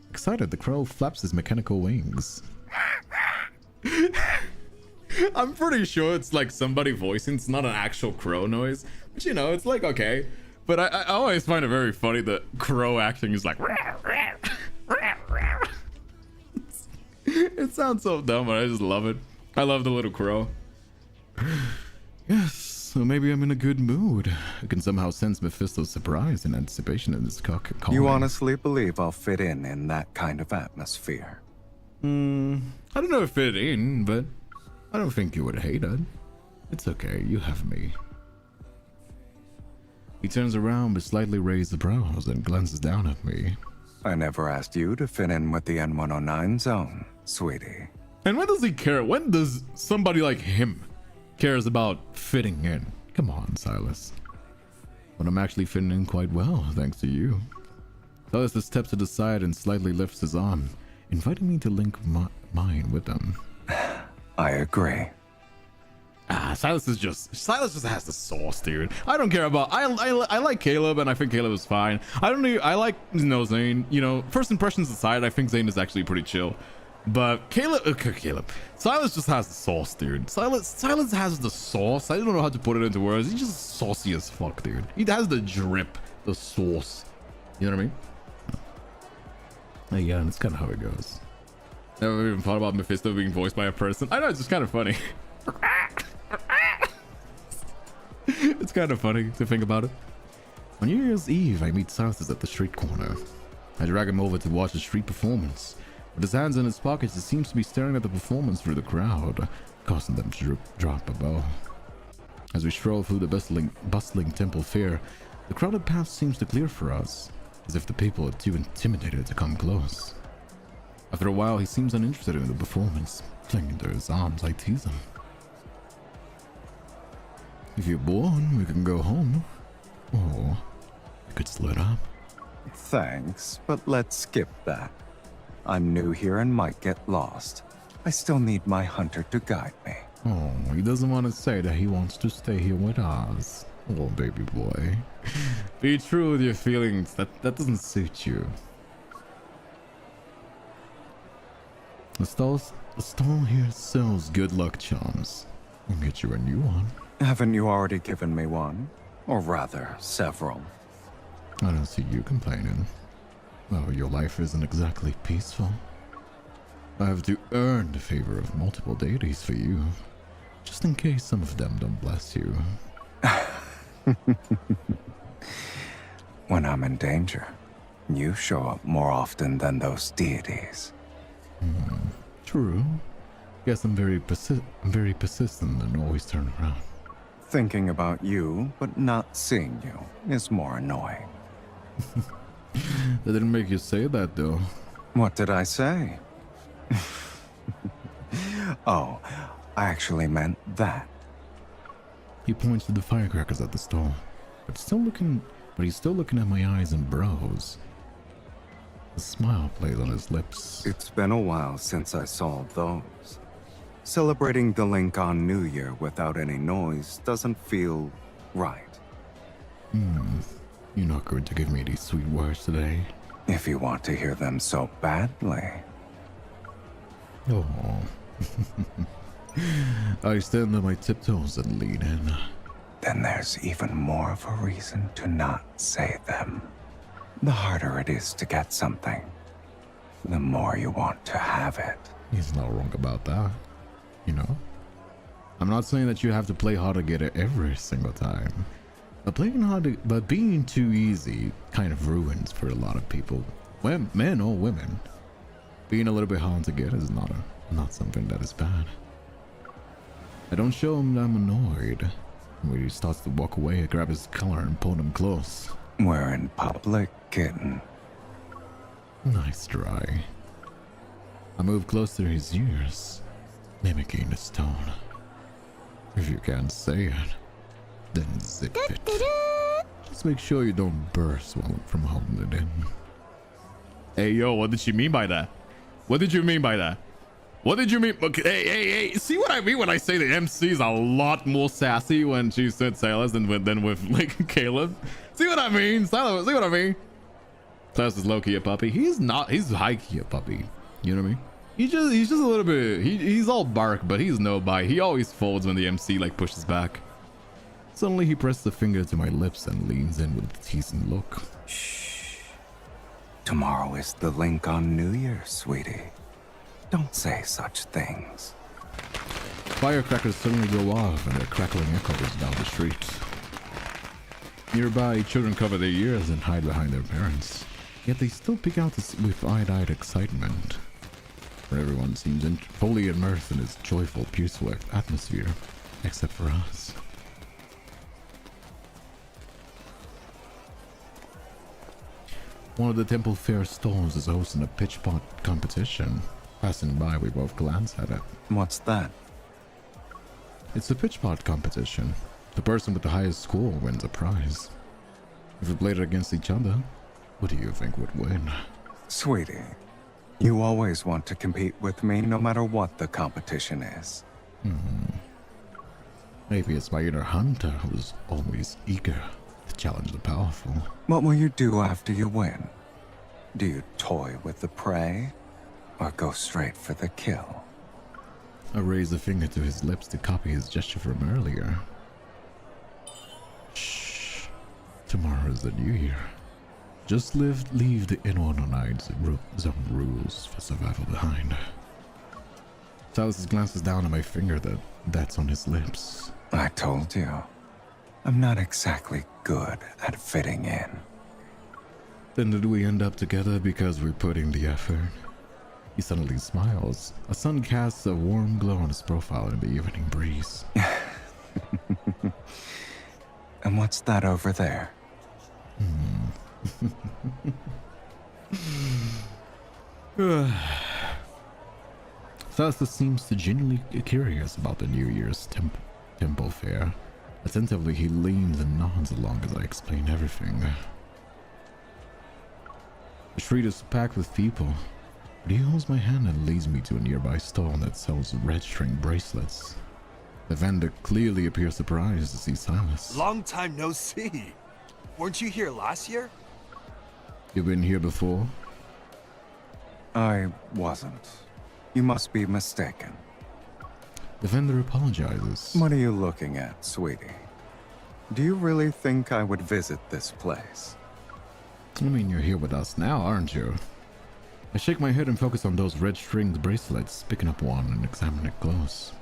Excited, the crow flaps his mechanical wings. I'm pretty sure it's like somebody voicing. It's not an actual crow noise, but you know, it's like okay. But I always find it very funny that crow acting is like. It sounds so dumb, but I just love it. I love the little crow. Yes, so maybe I'm in a good mood. I can somehow sense Mephisto's surprise and anticipation in this calling. You honestly believe I'll fit in that kind of atmosphere? I don't know if fit in, but I don't think you would hate it. It's okay, you have me. He turns around with slightly raised brows and glances down at me. I never asked you to fit in with the N109 zone, sweetie. And when does he care? When does somebody like him cares about fitting in? Come on, Silus. But I'm actually fitting in quite well, thanks to you. Silus steps to the side and slightly lifts his arm, inviting me to link mine with them. I agree. Silus just has the sauce, dude. I don't care about. I like Caleb, and I think Caleb is fine. I like Zane. You know, first impressions aside, I think Zane is actually pretty chill. But Silus just has the sauce, dude. Silus has the sauce. I don't know how to put it into words. He's just saucy as fuck, dude. He has the drip, the sauce. You know what I mean? Yeah, that's kind of how it goes. Never even thought about Mephisto being voiced by a person. I know, it's just kind of funny. It's kind of funny to think about it. On New Year's Eve, I meet Silus at the street corner. I drag him over to watch the street performance. With his hands in his pockets, he seems to be staring at the performance through the crowd, causing them to drop a bow. As we stroll through the bustling temple fair, the crowded path seems to clear for us, as if the people are too intimidated to come close. After a while, he seems uninterested in the performance. Clinging to his arms, I tease him. If you're bored, we can go home. Or we could split up. Thanks, but let's skip that. I'm new here and might get lost. I still need my hunter to guide me. Oh, he doesn't want to say that he wants to stay here with us. Oh, baby boy. Be true with your feelings. That doesn't suit you. The stall here sells good luck charms. I'll get you a new one. Haven't you already given me one? Or rather, several. I don't see you complaining. Oh, your life isn't exactly peaceful. I have to earn the favor of multiple deities for you, just in case some of them don't bless you. When I'm in danger, you show up more often than those deities. True. Guess I'm very persistent and always turn around. Thinking about you, but not seeing you, is more annoying. That didn't make you say that, though. What did I say? Oh, I actually meant that. He points to the firecrackers at the stall, but he's still looking at my eyes and brows. A smile plays on his lips. It's been a while since I saw those. Celebrating the link on New Year without any noise doesn't feel right. You're not going to give me these sweet words today. If you want to hear them so badly. Oh. I stand on my tiptoes and lean in. Then there's even more of a reason to not say them. The harder it is to get something, the more you want to have it. He's not wrong about that, you know? I'm not saying that you have to play hard to get it every single time. But but being too easy kind of ruins for a lot of people, men or women. Being a little bit hard to get is not something that is bad. I don't show him that I'm annoyed. When he starts to walk away, I grab his collar and pull him close. We're in public, kitten. Nice try. I move close to his ears, mimicking his tone. If you can't say it, then zip it. Just make sure you don't burst while from holding it in. Hey, yo, what did she mean by that? What did you mean by that? What did you mean? Okay, hey, see what I mean when I say the MC is a lot more sassy when she said Silus than with like Caleb? See what I mean? Silus, see what I mean? Silus is low-key a puppy. He's high-key a puppy. You know what I mean? He's just a little bit, he's all bark, but he's no bite. He always folds when the MC like pushes back. Suddenly he presses a finger to my lips and leans in with a teasing look. Shh. Tomorrow is the Lincoln New Year, sweetie. Don't say such things. Firecrackers suddenly go off and their crackling echoes down the street. Nearby, children cover their ears and hide behind their parents. Yet they still peek out with wide-eyed excitement. Where everyone seems fully immersed in this joyful, peaceful atmosphere, except for us. One of the temple fair stalls is hosting a pitch pot competition. Passing by, we both glance at it. What's that? It's a pitch pot competition. The person with the highest score wins a prize. If we played it against each other, what do you think would win? Sweetie, you always want to compete with me no matter what the competition is. Maybe it's my inner hunter who's always eager to challenge the powerful. What will you do after you win? Do you toy with the prey? Or go straight for the kill? I raise a finger to his lips to copy his gesture from earlier. Shh. Tomorrow is the new year. Just leave the unorganized zone rules for survival behind. Silus glances down at my finger that's on his lips. I told you. I'm not exactly good at fitting in. Then did we end up together because we're putting the effort? He suddenly smiles. A sun casts a warm glow on his profile in the evening breeze. And what's that over there? Silus seems to genuinely curious about the New Year's temple fair. Attentively, he leans and nods along as I explain everything. The street is packed with people. But he holds my hand and leads me to a nearby stall that sells red string bracelets. The vendor clearly appears surprised to see Silus. Long time no see. Weren't you here last year? You've been here before? I wasn't. You must be mistaken. The vendor apologizes. What are you looking at, sweetie? Do you really think I would visit this place? I mean, you're here with us now, aren't you? I shake my head and focus on those red stringed bracelets, picking up one and examining it close.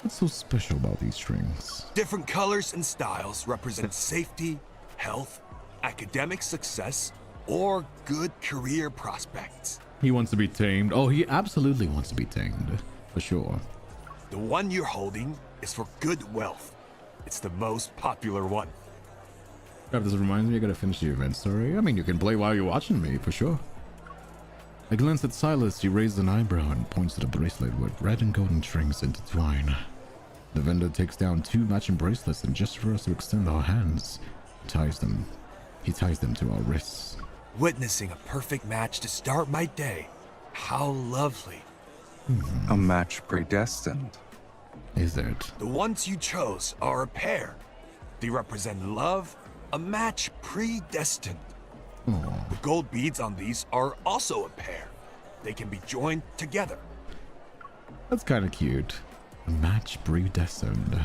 What's so special about these strings? Different colors and styles represent safety, health, academic success, or good career prospects. He wants to be tamed. Oh, he absolutely wants to be tamed. For sure. The one you're holding is for good wealth. It's the most popular one. This reminds me I gotta finish the event story. I mean, you can play while you're watching me, for sure. I glance at Silus. He raises an eyebrow and points to the bracelet with red and golden strings intertwined. The vendor takes down 2 matching bracelets and just for us to extend our hands, he ties them to our wrists. Witnessing a perfect match to start my day. How lovely. A match predestined. Is it? The ones you chose are a pair. They represent love, a match predestined. Oh. The gold beads on these are also a pair. They can be joined together. That's kind of cute. A match predestined.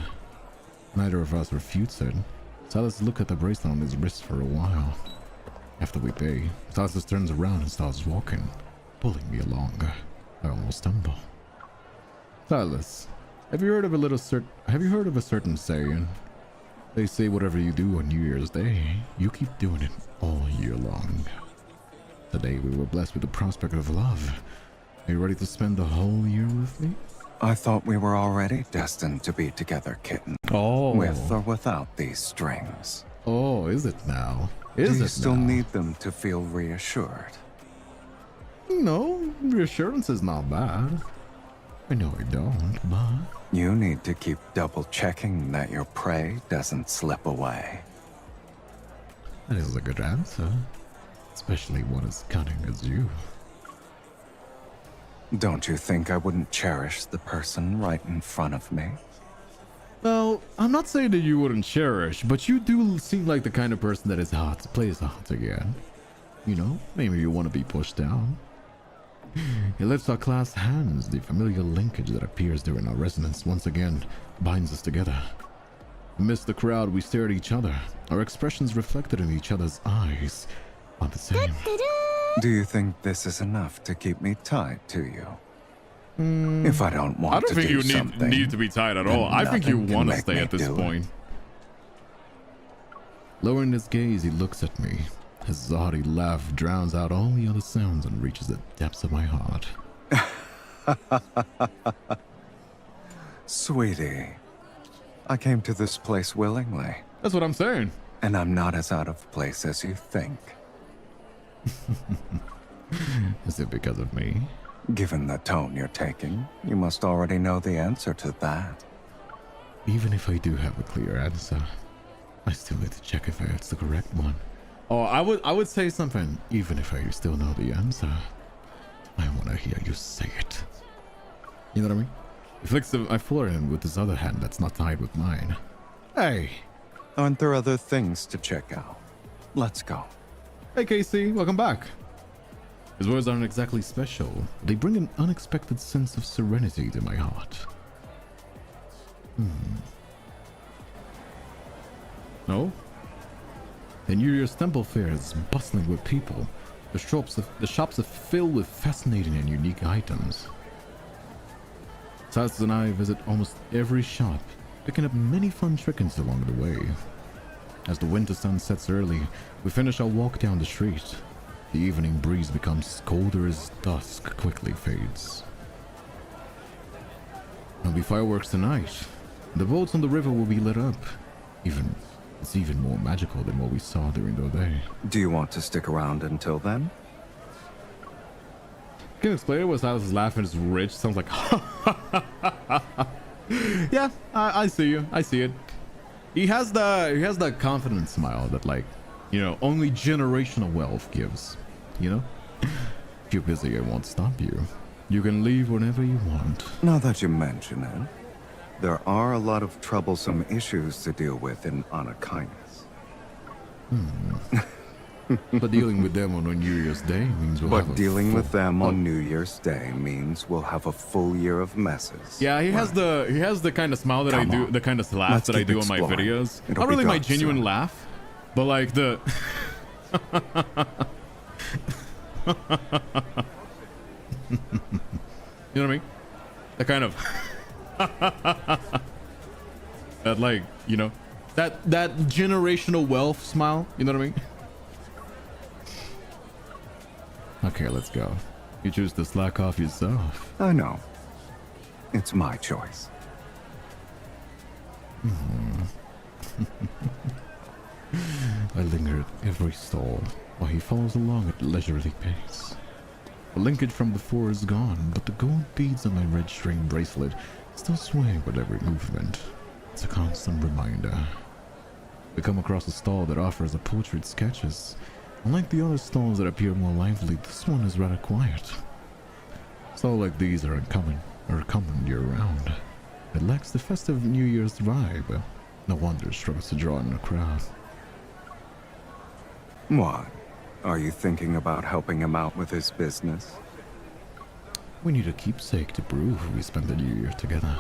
Neither of us refutes it. Silus looks at the bracelet on his wrist for a while. After we pay, Silus turns around and starts walking. pulling me along. I almost stumble. Silus, have you heard of a certain saying? They say whatever you do on New Year's Day, you keep doing it all year long. Today we were blessed with the prospect of love. Are you ready to spend the whole year with me? I thought we were already destined to be together, kitten. Oh. With or without these strings. Oh, is it now? Do you still need them to feel reassured? No, reassurance is not bad. I know I don't, but... You need to keep double-checking that your prey doesn't slip away. That is a good answer. Especially one as cunning as you. Don't you think I wouldn't cherish the person right in front of me? Well, I'm not saying that you wouldn't cherish, but you do seem like the kind of person that is hot, plays hot again. You know, maybe you want to be pushed down. It lifts our clasped hands. The familiar linkage that appears during our resonance once again binds us together. Amidst the crowd, we stare at each other. Our expressions reflected in each other's eyes are the same. Do you think this is enough to keep me tied to you? If I don't want to do something, I don't think you need to be tied at all. I think you want to stay at this point. Lowering his gaze, he looks at me. His hearty laugh drowns out all the other sounds and reaches the depths of my heart. Sweetie, I came to this place willingly. That's what I'm saying. And I'm not as out of place as you think. Is it because of me? Given the tone you're taking, you must already know the answer to that. Even if I do have a clear answer, I still need to check if it's the correct one. Oh, I would say something, even if I still know the answer. I want to hear you say it. You know what I mean? He flicks my forehead with his other hand that's not tied with mine. Hey! Aren't there other things to check out? Let's go. Hey, Casey, welcome back. His words aren't exactly special. They bring an unexpected sense of serenity to my heart. No? The New Year's temple fair is bustling with people. The shops are filled with fascinating and unique items. Silus and I visit almost every shop, picking up many fun trinkets along the way. As the winter sun sets early, we finish our walk down the street. The evening breeze becomes colder as dusk quickly fades. There'll be fireworks tonight. The boats on the river will be lit up. It's even more magical than what we saw during the day. Do you want to stick around until then? Can you explain it? What Silus is laughing is rich. Sounds like yeah, I see you. I see it. He has that confident smile that, like, you know, only generational wealth gives. You know? If you're busy, I won't stop you. You can leave whenever you want. Now that you mention it, there are a lot of troublesome issues to deal with in honor kindness. But dealing with them on New Year's Day means we'll have with them on New Year's Day means we'll have a full year of messes. Yeah, he has the kind of smile that I do, the kind of laugh that I do on my videos. Not really my genuine laugh, but like the you know what I mean? The kind of that, like, you know, that generational wealth smile. You know what I mean? Okay, let's go. You choose to slack off yourself. I know. It's my choice. I linger at every stall while he follows along at leisurely pace. The linkage from before is gone, but the gold beads on my red string bracelet still sway with every movement. It's a constant reminder. We come across a stall that offers a portrait sketches. Unlike the other stalls that appear more lively, this one is rather quiet. Stalls like these are common year-round. It lacks the festive New Year's vibe. No wonder it struggles to draw in a crowd. What? Are you thinking about helping him out with his business? We need a keepsake to prove we spent the New Year together.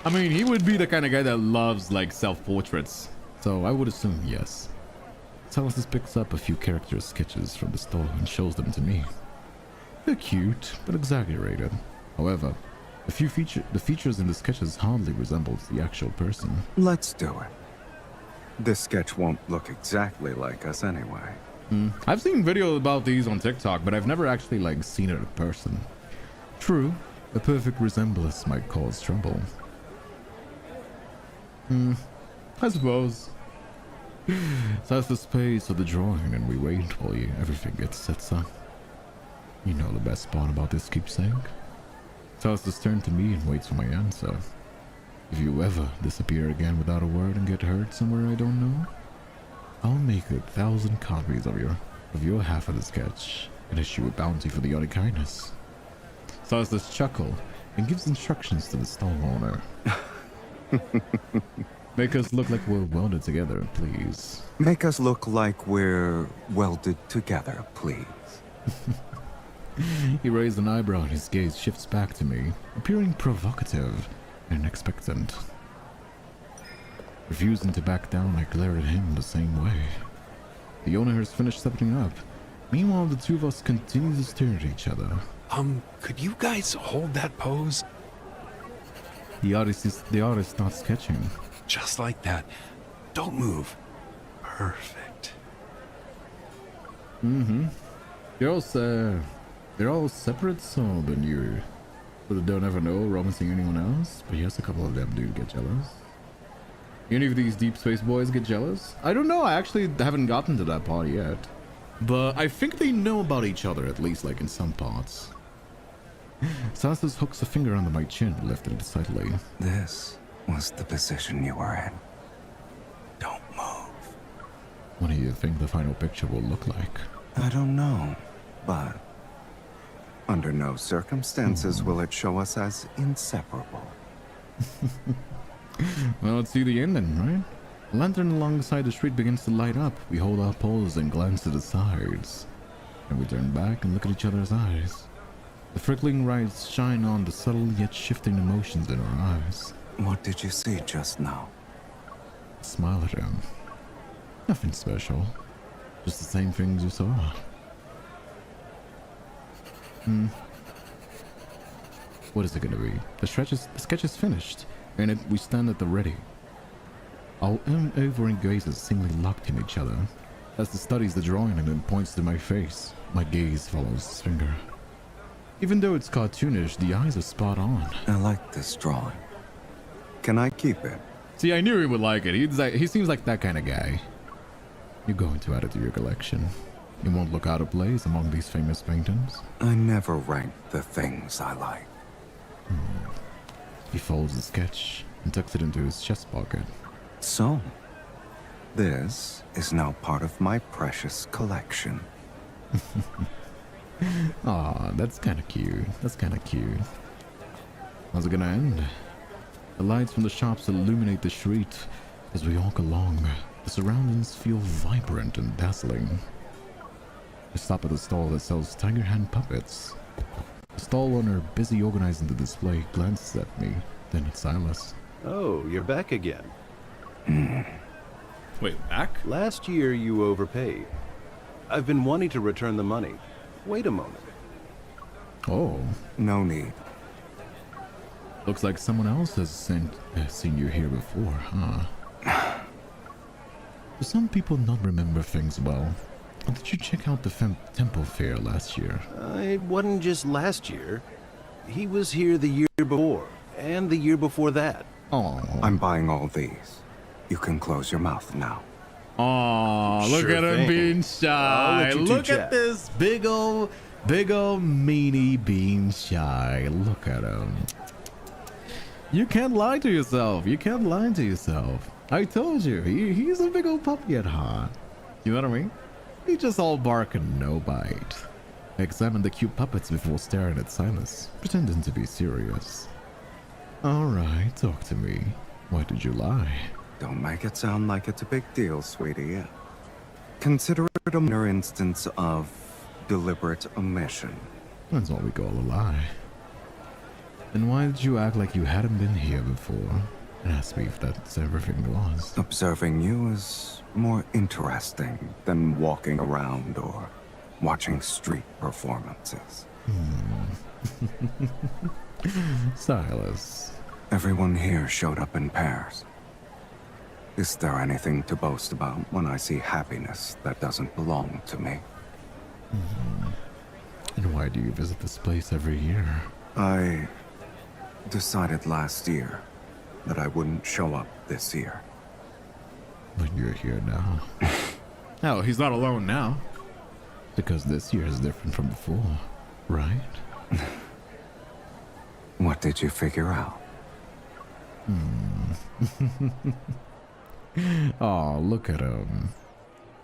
I mean, he would be the kind of guy that loves, like, self-portraits. So I would assume yes. Silus picks up a few character sketches from the store and shows them to me. They're cute, but exaggerated. However, the features in the sketches hardly resembles the actual person. Let's do it. This sketch won't look exactly like us anyway. I've seen videos about these on TikTok, but I've never actually seen it in person. True, a perfect resemblance might cause trouble. I suppose. So that's the space of the drawing, and we wait while everything gets set up. You know the best part about this keepsake? Silus turns to me and waits for my answer. If you ever disappear again without a word and get hurt somewhere I don't know, I'll make 1,000 copies of your half of the sketch and issue a bounty for the unkindness. Silus chuckle and gives instructions to the stall owner. Make us look like we're welded together, please. Make us look like we're welded together, please. He raised an eyebrow and his gaze shifts back to me, appearing provocative and expectant. Refusing to back down, I glare at him the same way. The owner has finished stepping up. Meanwhile, the two of us continue to stare at each other. Could you guys hold that pose? The artist starts sketching. Just like that. Don't move. Perfect. They're all separate, so then you don't ever know romancing anyone else. But yes, a couple of them do get jealous. Any of these deep space boys get jealous? I don't know. I actually haven't gotten to that part yet. But I think they know about each other, at least in some parts. Silus hooks a finger under my chin and lifted it slightly. This was the position you were in. Don't move. What do you think the final picture will look like? I don't know, but under no circumstances will it show us as inseparable. Well, let's see the end then, right? A lantern alongside the street begins to light up. We hold our pose and glance to the sides. And we turn back and look at each other's eyes. The flickering lights shine on the subtle yet shifting emotions in our eyes. What did you see just now? Smile at him. Nothing special. Just the same things you saw. What is it gonna be? The sketch is finished, and we stand at the ready. Our unwavering gazes seemingly locked in each other. As he studies the drawing and then points to my face, my gaze follows his finger. Even though it's cartoonish, the eyes are spot on. I like this drawing. Can I keep it? See, I knew he would like it. He seems like that kind of guy. You're going to add it to your collection. It won't look out of place among these famous paintings. I never rank the things I like. He folds the sketch and tucks it into his chest pocket. So, this is now part of my precious collection. Aw, that's kind of cute. That's kind of cute. How's it gonna end? The lights from the shops illuminate the street as we walk along. The surroundings feel vibrant and dazzling. I stop at a stall that sells tiger hand puppets. The stall owner, busy organizing the display, glances at me, then at Silus. Oh, you're back again. Wait, back? Last year you overpaid. I've been wanting to return the money. Wait a moment. Oh. No need. Looks like someone else has seen you here before, huh? Do some people not remember things well? Or did you check out the temple fair last year? It wasn't just last year. He was here the year before, and the year before that. Oh. I'm buying all these. You can close your mouth now. Oh, look at him being shy. Look at this big old meanie being shy. Look at him. You can't lie to yourself. You can't lie to yourself. I told you, he's a big old puppy at heart. You know what I mean? He just all bark and no bite. I examined the cute puppets before staring at Silus, pretending to be serious. Alright, talk to me. Why did you lie? Don't make it sound like it's a big deal, sweetie. Consider it a minor instance of deliberate omission. That's what we call a lie. Then why did you act like you hadn't been here before and ask me if that's everything was? Observing you is more interesting than walking around or watching street performances. Silus. Everyone here showed up in pairs. Is there anything to boast about when I see happiness that doesn't belong to me? And why do you visit this place every year? I decided last year that I wouldn't show up this year. But you're here now. Oh, he's not alone now. Because this year is different from before, right? What did you figure out? Oh, look at him.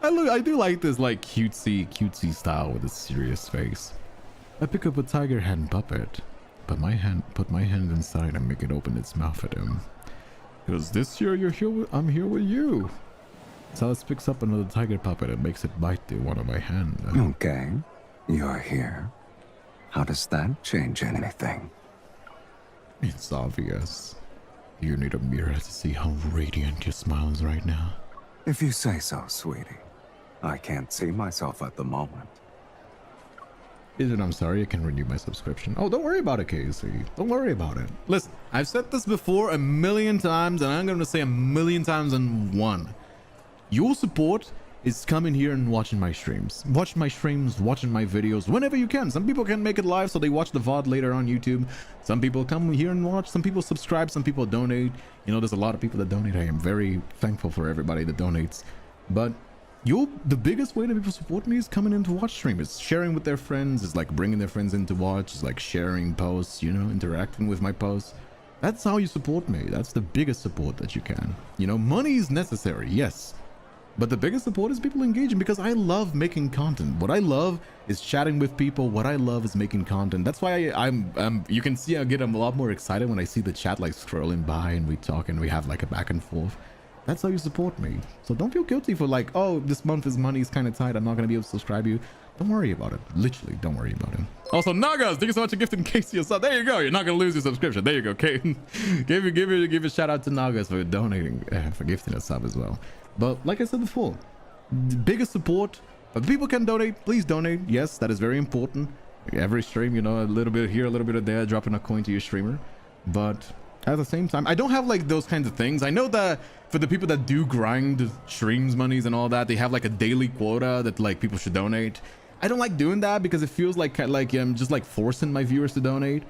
I do like this like cutesy style with a serious face. I pick up a tiger hand puppet, put my hand inside and make it open its mouth at him. Because this year I'm here with you. Silus picks up another tiger puppet and makes it bite the one on my hand. Okay, you're here. How does that change anything? It's obvious. You need a mirror to see how radiant your smile is right now. If you say so, sweetie. I can't see myself at the moment. I'm sorry, I can renew my subscription. Oh, don't worry about it, Casey. Don't worry about it. Listen, I've said this before a million times, and I'm going to say a million times in one. Your support is coming here and watching my streams. Watch my streams, watching my videos, whenever you can. Some people can make it live, so they watch the VOD later on YouTube. Some people come here and watch. Some people subscribe. Some people donate. You know, there's a lot of people that donate. I am very thankful for everybody that donates. But the biggest way that people support me is coming in to watch stream. It's sharing with their friends. It's like bringing their friends in to watch. It's like sharing posts, you know, interacting with my posts. That's how you support me. That's the biggest support that you can. You know, money is necessary, yes. But the biggest support is people engaging, because I love making content. What I love is chatting with people. What I love is making content. That's why I'm you can see I get a lot more excited when I see the chat like scrolling by and we talk and we have like a back and forth. That's how you support me. So don't feel guilty for like, oh, this month's money is kind of tight, I'm not going to be able to subscribe you. Don't worry about it. Literally, don't worry about it. Also, Nagas, thank you so much for gifting Casey a sub. There you go. You're not going to lose your subscription. There you go. Okay. give a shout out to Nagas for donating, for gifting a sub as well. But like I said before, the biggest support, if people can donate, please donate. Yes, that is very important. Every stream, you know, a little bit here, a little bit there, dropping a coin to your streamer. But at the same time, I don't have like those kinds of things. I know that for the people that do grind streams monies and all that, they have like a daily quota that like people should donate. I don't like doing that because it feels like I'm just like forcing my viewers to donate.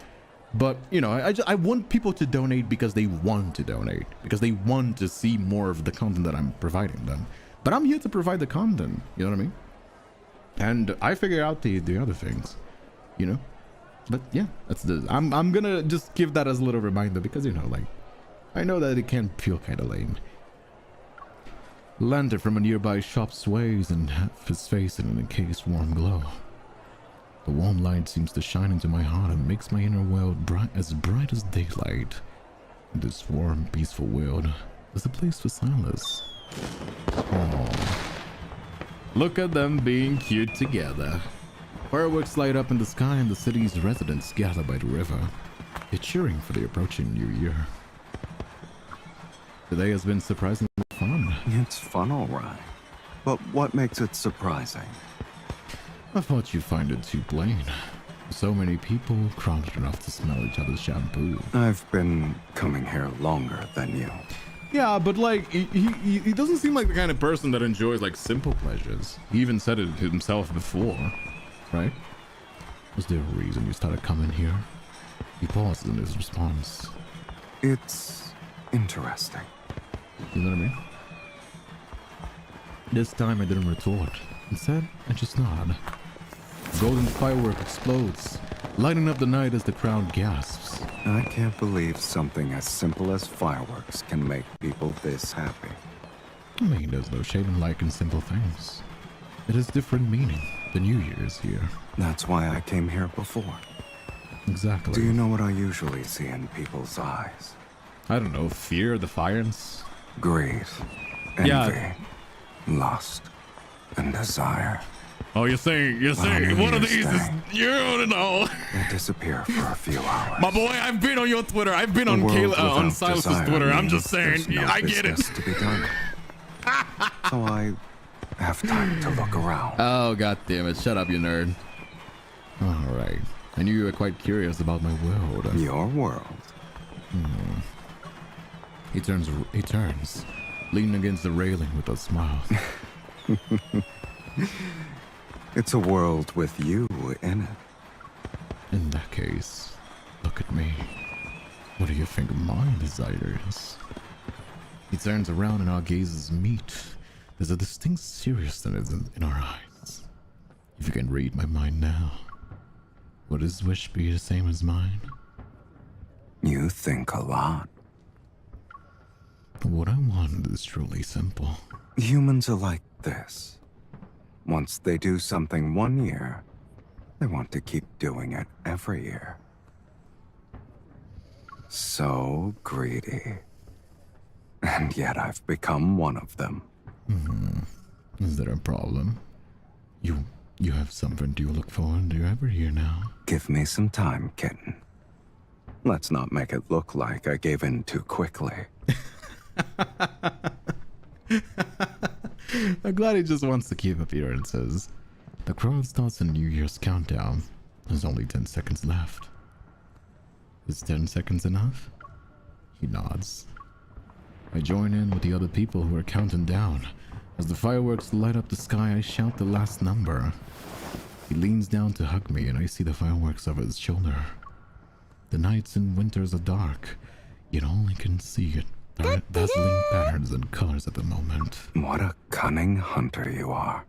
But you know, I want people to donate because they want to donate, because they want to see more of the content that I'm providing them. But I'm here to provide the content, you know what I mean? And I figure out the other things, you know. But yeah, that's I'm gonna just give that as a little reminder, because you know, like, I know that it can feel kind of lame. Lantern from a nearby shop sways, and half his face in an encased warm glow. The warm light seems to shine into my heart and makes my inner world bright as daylight. In this warm, peaceful world, there's a place for Silus. Oh, look at them being cute together. Fireworks light up in the sky and the city's residents gather by the river. They're cheering for the approaching new year. Today has been surprisingly fun. It's fun, all right. But what makes it surprising? I thought you'd find it too plain. So many people crowded enough to smell each other's shampoo. I've been coming here longer than you. Yeah, but like, he doesn't seem like the kind of person that enjoys like simple pleasures. He even said it himself before, right? Was there a reason you started coming here? He paused in his response. It's interesting. You know what I mean? This time I didn't retort. Instead, I just nod. A golden firework explodes, lighting up the night as the crowd gasps. I can't believe something as simple as fireworks can make people this happy. I mean, there's no shame in liking simple things. It has different meaning. The New Year is here. That's why I came here before. Exactly. Do you know what I usually see in people's eyes? I don't know, fear, defiance? Greed, envy, lust, and desire. Oh, you're saying one of these is, you don't know. They disappear for a few hours. My boy, I've been on your Twitter. I've been on on Silas's Twitter. I'm just saying, no I get it. To be done. So I have time to look around. Oh, god damn it. Shut up, you nerd. All right. I knew you were quite curious about my world. Your world. He turns, leaning against the railing with a smile. It's a world with you in it. In that case, look at me. What do you think my desire is? He turns around and our gazes meet. There's a distinct seriousness in our eyes. If you can read my mind now, would his wish be the same as mine? You think a lot. What I want is truly simple. Humans are like this. Once they do something one year, they want to keep doing it every year. So greedy. And yet I've become one of them. Is there a problem? You have something to look forward to every year now. Give me some time, kitten. Let's not make it look like I gave in too quickly. I'm glad he just wants to keep appearances. The crowd starts a New Year's countdown. There's only 10 seconds left. Is 10 seconds enough? He nods. I join in with the other people who are counting down. As the fireworks light up the sky, I shout the last number. He leans down to hug me and I see the fireworks over his shoulder. The nights and winters are dark, yet all I can see it. Dazzling patterns and colors at the moment. What a cunning hunter you are.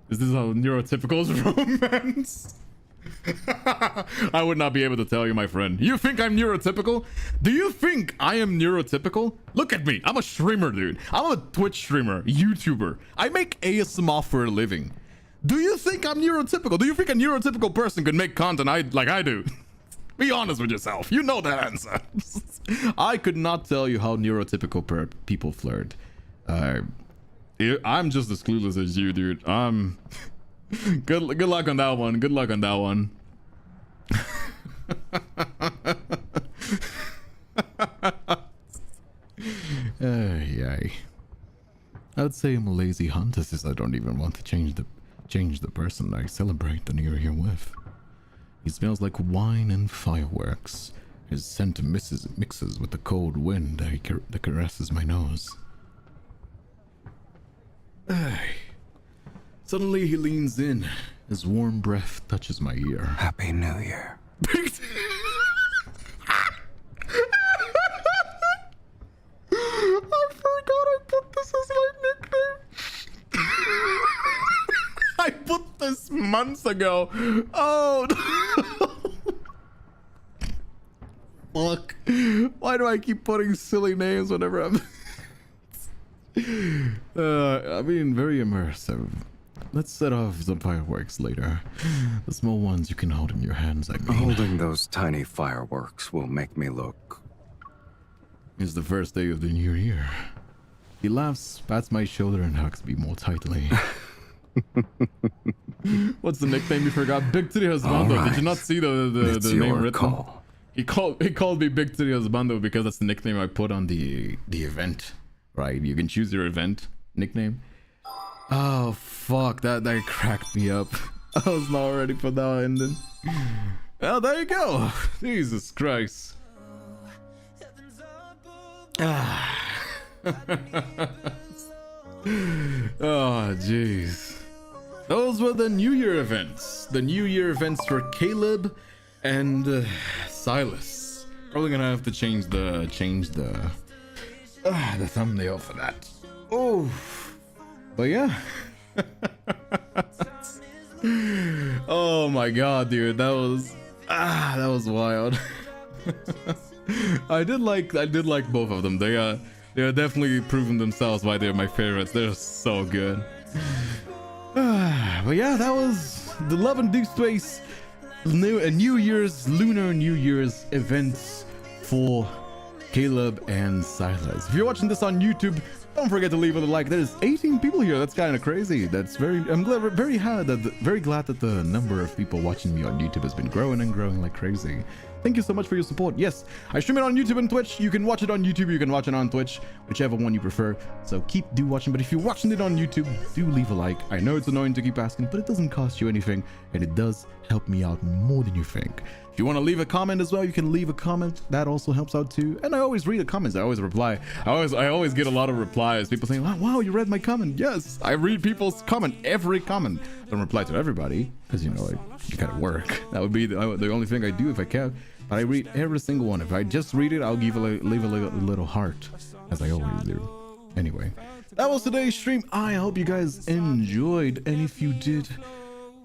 Is this a neurotypical romance? I would not be able to tell you, my friend. You think I'm neurotypical? Do you think I am neurotypical? Look at me. I'm a streamer, dude. I'm a Twitch streamer, YouTuber. I make ASMR for a living. Do you think I'm neurotypical? Do you think a neurotypical person could make content like I do? Be honest with yourself. You know that answer. I could not tell you how neurotypical people flirt. I'm just as clueless as you, dude. Good luck on that one. Good luck on that one. Yay. I'd say I'm a lazy hunter since I don't even want to change the person I celebrate the new year with. He smells like wine and fireworks. His scent mixes with the cold wind that caresses my nose. Suddenly he leans in. His warm breath touches my ear. Happy New Year. I forgot I put this as my nickname. I put this months ago. Oh no. Fuck. Why do I keep putting silly names whenever I'm I mean, very immersive. Let's set off some fireworks later. The small ones you can hold in your hands, I mean. Holding those tiny fireworks will make me look... It's the first day of the new year. He laughs, pats my shoulder, and hugs me more tightly. What's the nickname you forgot? Big Titty Husbando. Right. Did you not see the name written? Call. He called me Big Titty Husbando because that's the nickname I put on the event. Right? You can choose your event nickname. Oh fuck, that cracked me up. I was not ready for that ending. Well, there you go. Jesus Christ. Oh jeez. Those were the New Year events. The New Year events for Caleb and Silus. Probably gonna have to change the thumbnail for that. Oh. But yeah. Oh my god, dude, that was wild. I did like both of them. They are definitely proven themselves why they're my favorites. They're so good. But yeah, that was the Love and Deepspace Lunar New Year's events for Caleb and Silus. If you're watching this on YouTube, don't forget to leave a like. There's 18 people here. That's kind of crazy. I'm very glad that the number of people watching me on YouTube has been growing and growing like crazy. Thank you so much for your support. Yes, I stream it on YouTube and Twitch. You can watch it on YouTube, you can watch it on Twitch, whichever one you prefer. So do watching. But if you're watching it on YouTube, do leave a like. I know it's annoying to keep asking, but it doesn't cost you anything, and it does help me out more than you think. If you want to leave a comment as well, you can leave a comment. That also helps out too. And I always read the comments. I always reply. I always get a lot of replies. People saying, wow, you read my comment. Yes, I read people's comment, every comment. I don't reply to everybody, because you gotta work. That would be the only thing I do if I can. But I read every single one. If I just read it, I'll leave a little heart, as I always do. Anyway, that was today's stream. I hope you guys enjoyed, and if you did,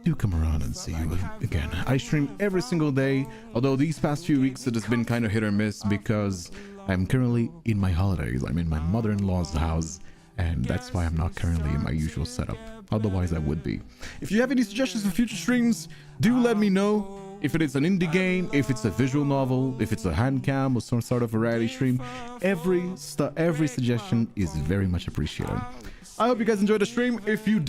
do come around and see you again. I stream every single day, although these past few weeks it has been kind of hit or miss because I'm currently in my holidays. I'm in my mother-in-law's house, and that's why I'm not currently in my usual setup. Otherwise I would be. If you have any suggestions for future streams, do let me know. If it is an indie game, if it's a visual novel, if it's a hand cam or some sort of variety stream, every suggestion is very much appreciated. I hope you guys enjoyed the stream. If you did,